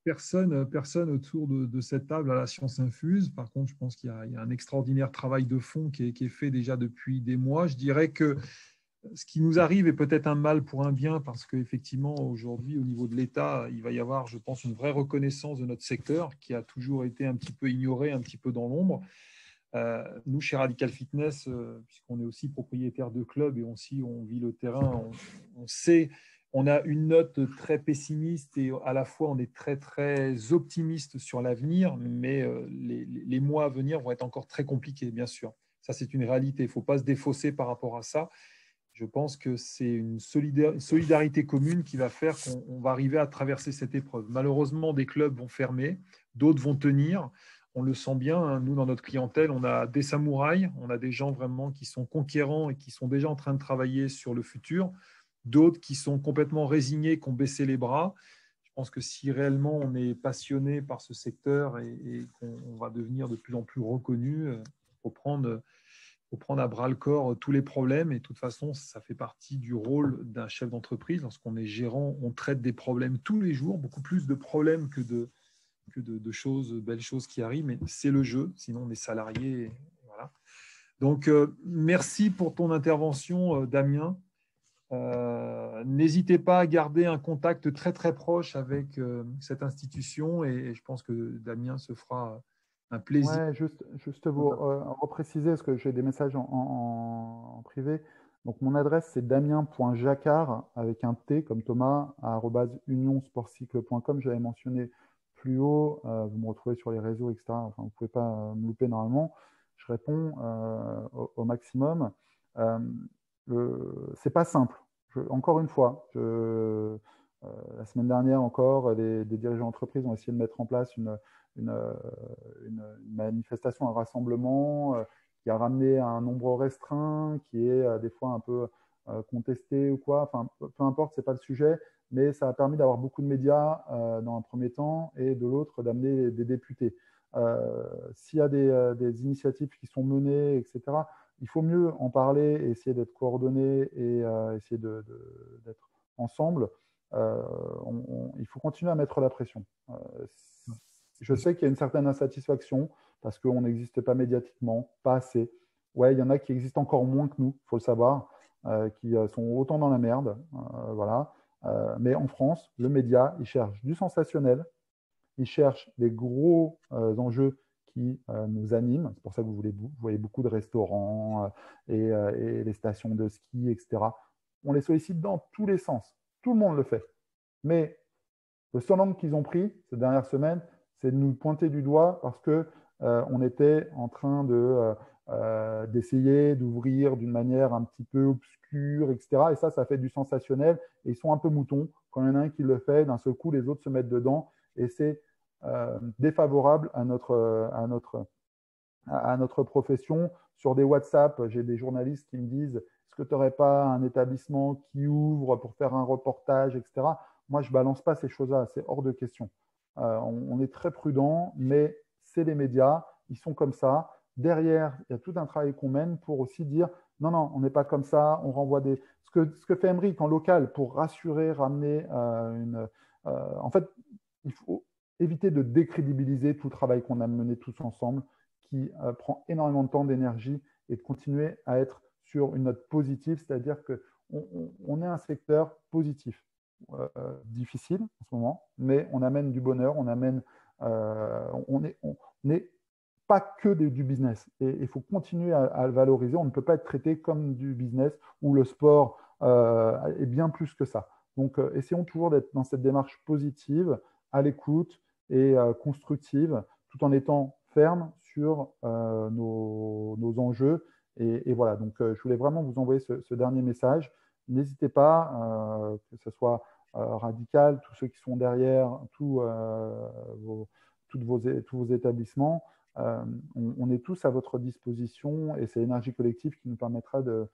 S1: Personne autour de cette table à la science infuse. Par contre, je pense qu'il y a un extraordinaire travail de fond qui est fait déjà depuis des mois. Je dirais que ce qui nous arrive est peut-être un mal pour un bien parce qu'effectivement, aujourd'hui, au niveau de l'État, il va y avoir, je pense, une vraie reconnaissance de notre secteur qui a toujours été un petit peu ignoré, un petit peu dans l'ombre. Nous, chez Radical Fitness, puisqu'on est aussi propriétaire de clubs et aussi on vit le terrain, on sait, on a une note très pessimiste et à la fois on est très, très optimiste sur l'avenir, mais les mois à venir vont être encore très compliqués, bien sûr. Ça, c'est une réalité. Il ne faut pas se défausser par rapport à ça. Je pense que c'est une solidarité commune qui va faire qu'on va arriver à traverser cette épreuve. Malheureusement, des clubs vont fermer, d'autres vont tenir. On le sent bien, hein. Nous, dans notre clientèle, on a des samouraïs, on a des gens vraiment qui sont conquérants et qui sont déjà en train de travailler sur le futur, d'autres qui sont complètement résignés, qui ont baissé les bras. Je pense que si réellement on est passionné par ce secteur et qu'on va devenir de plus en plus reconnu, il faut prendre à bras le corps tous les problèmes. Et de toute façon, ça fait partie du rôle d'un chef d'entreprise. Lorsqu'on est gérant, on traite des problèmes tous les jours, beaucoup plus de problèmes que de choses, belles choses qui arrivent. Mais c'est le jeu, sinon on est salarié. Voilà. Donc, merci pour ton intervention, Damien. N'hésitez pas à garder un contact très, très proche avec cette institution et je pense que Damien se fera un plaisir.
S2: Ouais, juste vous repréciser, parce que j'ai des messages en privé. Donc, mon adresse, c'est damien.jacquard avec un T comme Thomas, @unionsportcycle.com. J'avais mentionné plus haut. Vous me retrouvez sur les réseaux, etc. Enfin, vous ne pouvez pas me louper normalement. je réponds au maximum. C'est pas simple. Encore une fois, la semaine dernière encore, des dirigeants d'entreprise ont essayé de mettre en place une manifestation, un rassemblement qui a ramené un nombre restreint, qui est des fois un peu contesté ou quoi. Enfin, peu importe, c'est pas le sujet, mais ça a permis d'avoir beaucoup de médias dans un premier temps et de l'autre d'amener des députés. S'il y a des initiatives qui sont menées, etc., il faut mieux en parler et essayer d'être coordonnés et essayer d'être ensemble. Il faut continuer à mettre la pression. Je sais qu'il y a une certaine insatisfaction parce qu'on n'existe pas médiatiquement, pas assez. Ouais, il y en a qui existent encore moins que nous, il faut le savoir, qui sont autant dans la merde. Voilà. Mais en France, le média, il cherche du sensationnel, il cherche des gros enjeux qui nous animent. C'est pour ça que vous voyez beaucoup de restaurants et les stations de ski, etc. On les sollicite dans tous les sens. Tout le monde le fait. Mais le seul angle qu'ils ont pris ces dernières semaines, c'est de nous pointer du doigt parce qu'on était en train d'essayer d'ouvrir d'une manière un petit peu obscure, etc. Et ça fait du sensationnel. Et ils sont un peu moutons. Quand il y en a un qui le fait, d'un seul coup, les autres se mettent dedans. Et c'est défavorable à notre profession. Sur des WhatsApp, j'ai des journalistes qui me disent est-ce que tu n'aurais pas un établissement qui ouvre pour faire un reportage, etc. Moi, je ne balance pas ces choses-là, c'est hors de question. On est très prudent, mais c'est les médias, ils sont comme ça. Derrière, il y a tout un travail qu'on mène pour aussi dire non, non, on n'est pas comme ça, on renvoie des. Ce que fait Emery en local pour rassurer, ramener en fait, il faut éviter de décrédibiliser tout le travail qu'on a mené tous ensemble, qui prend énormément de temps, d'énergie, et de continuer à être sur une note positive, c'est-à-dire qu'on est un secteur positif. Difficile en ce moment, mais on amène du bonheur, on n'est pas que du business. Et il faut continuer à le valoriser. On ne peut pas être traité comme du business où le sport est bien plus que ça. Donc, essayons toujours d'être dans cette démarche positive, à l'écoute et constructive, tout en étant ferme sur nos enjeux. Et voilà, donc je voulais vraiment vous envoyer ce dernier message. N'hésitez pas, que ce soit Radical, tous ceux qui sont derrière, tous vos établissements, on est tous à votre disposition et c'est l'énergie collective qui nous permettra de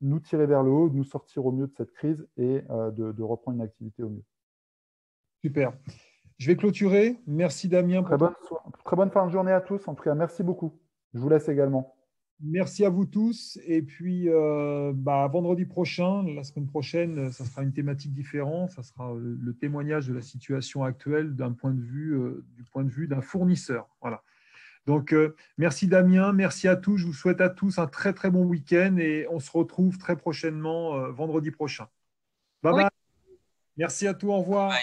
S2: nous tirer vers le haut, de nous sortir au mieux de cette crise et de reprendre une activité au mieux.
S1: Super. Je vais clôturer. Merci Damien.
S2: Très bonne fin de journée à tous. En tout cas, merci beaucoup. Je vous laisse également.
S1: Merci à vous tous. Et puis, vendredi prochain, la semaine prochaine, ça sera une thématique différente. Ça sera le témoignage de la situation actuelle du point de vue d'un fournisseur. Voilà. Donc, merci Damien. Merci à tous. Je vous souhaite à tous un très, très bon week-end et on se retrouve très prochainement vendredi prochain. Bye bye. Merci à tous. Au revoir.
S6: Bye.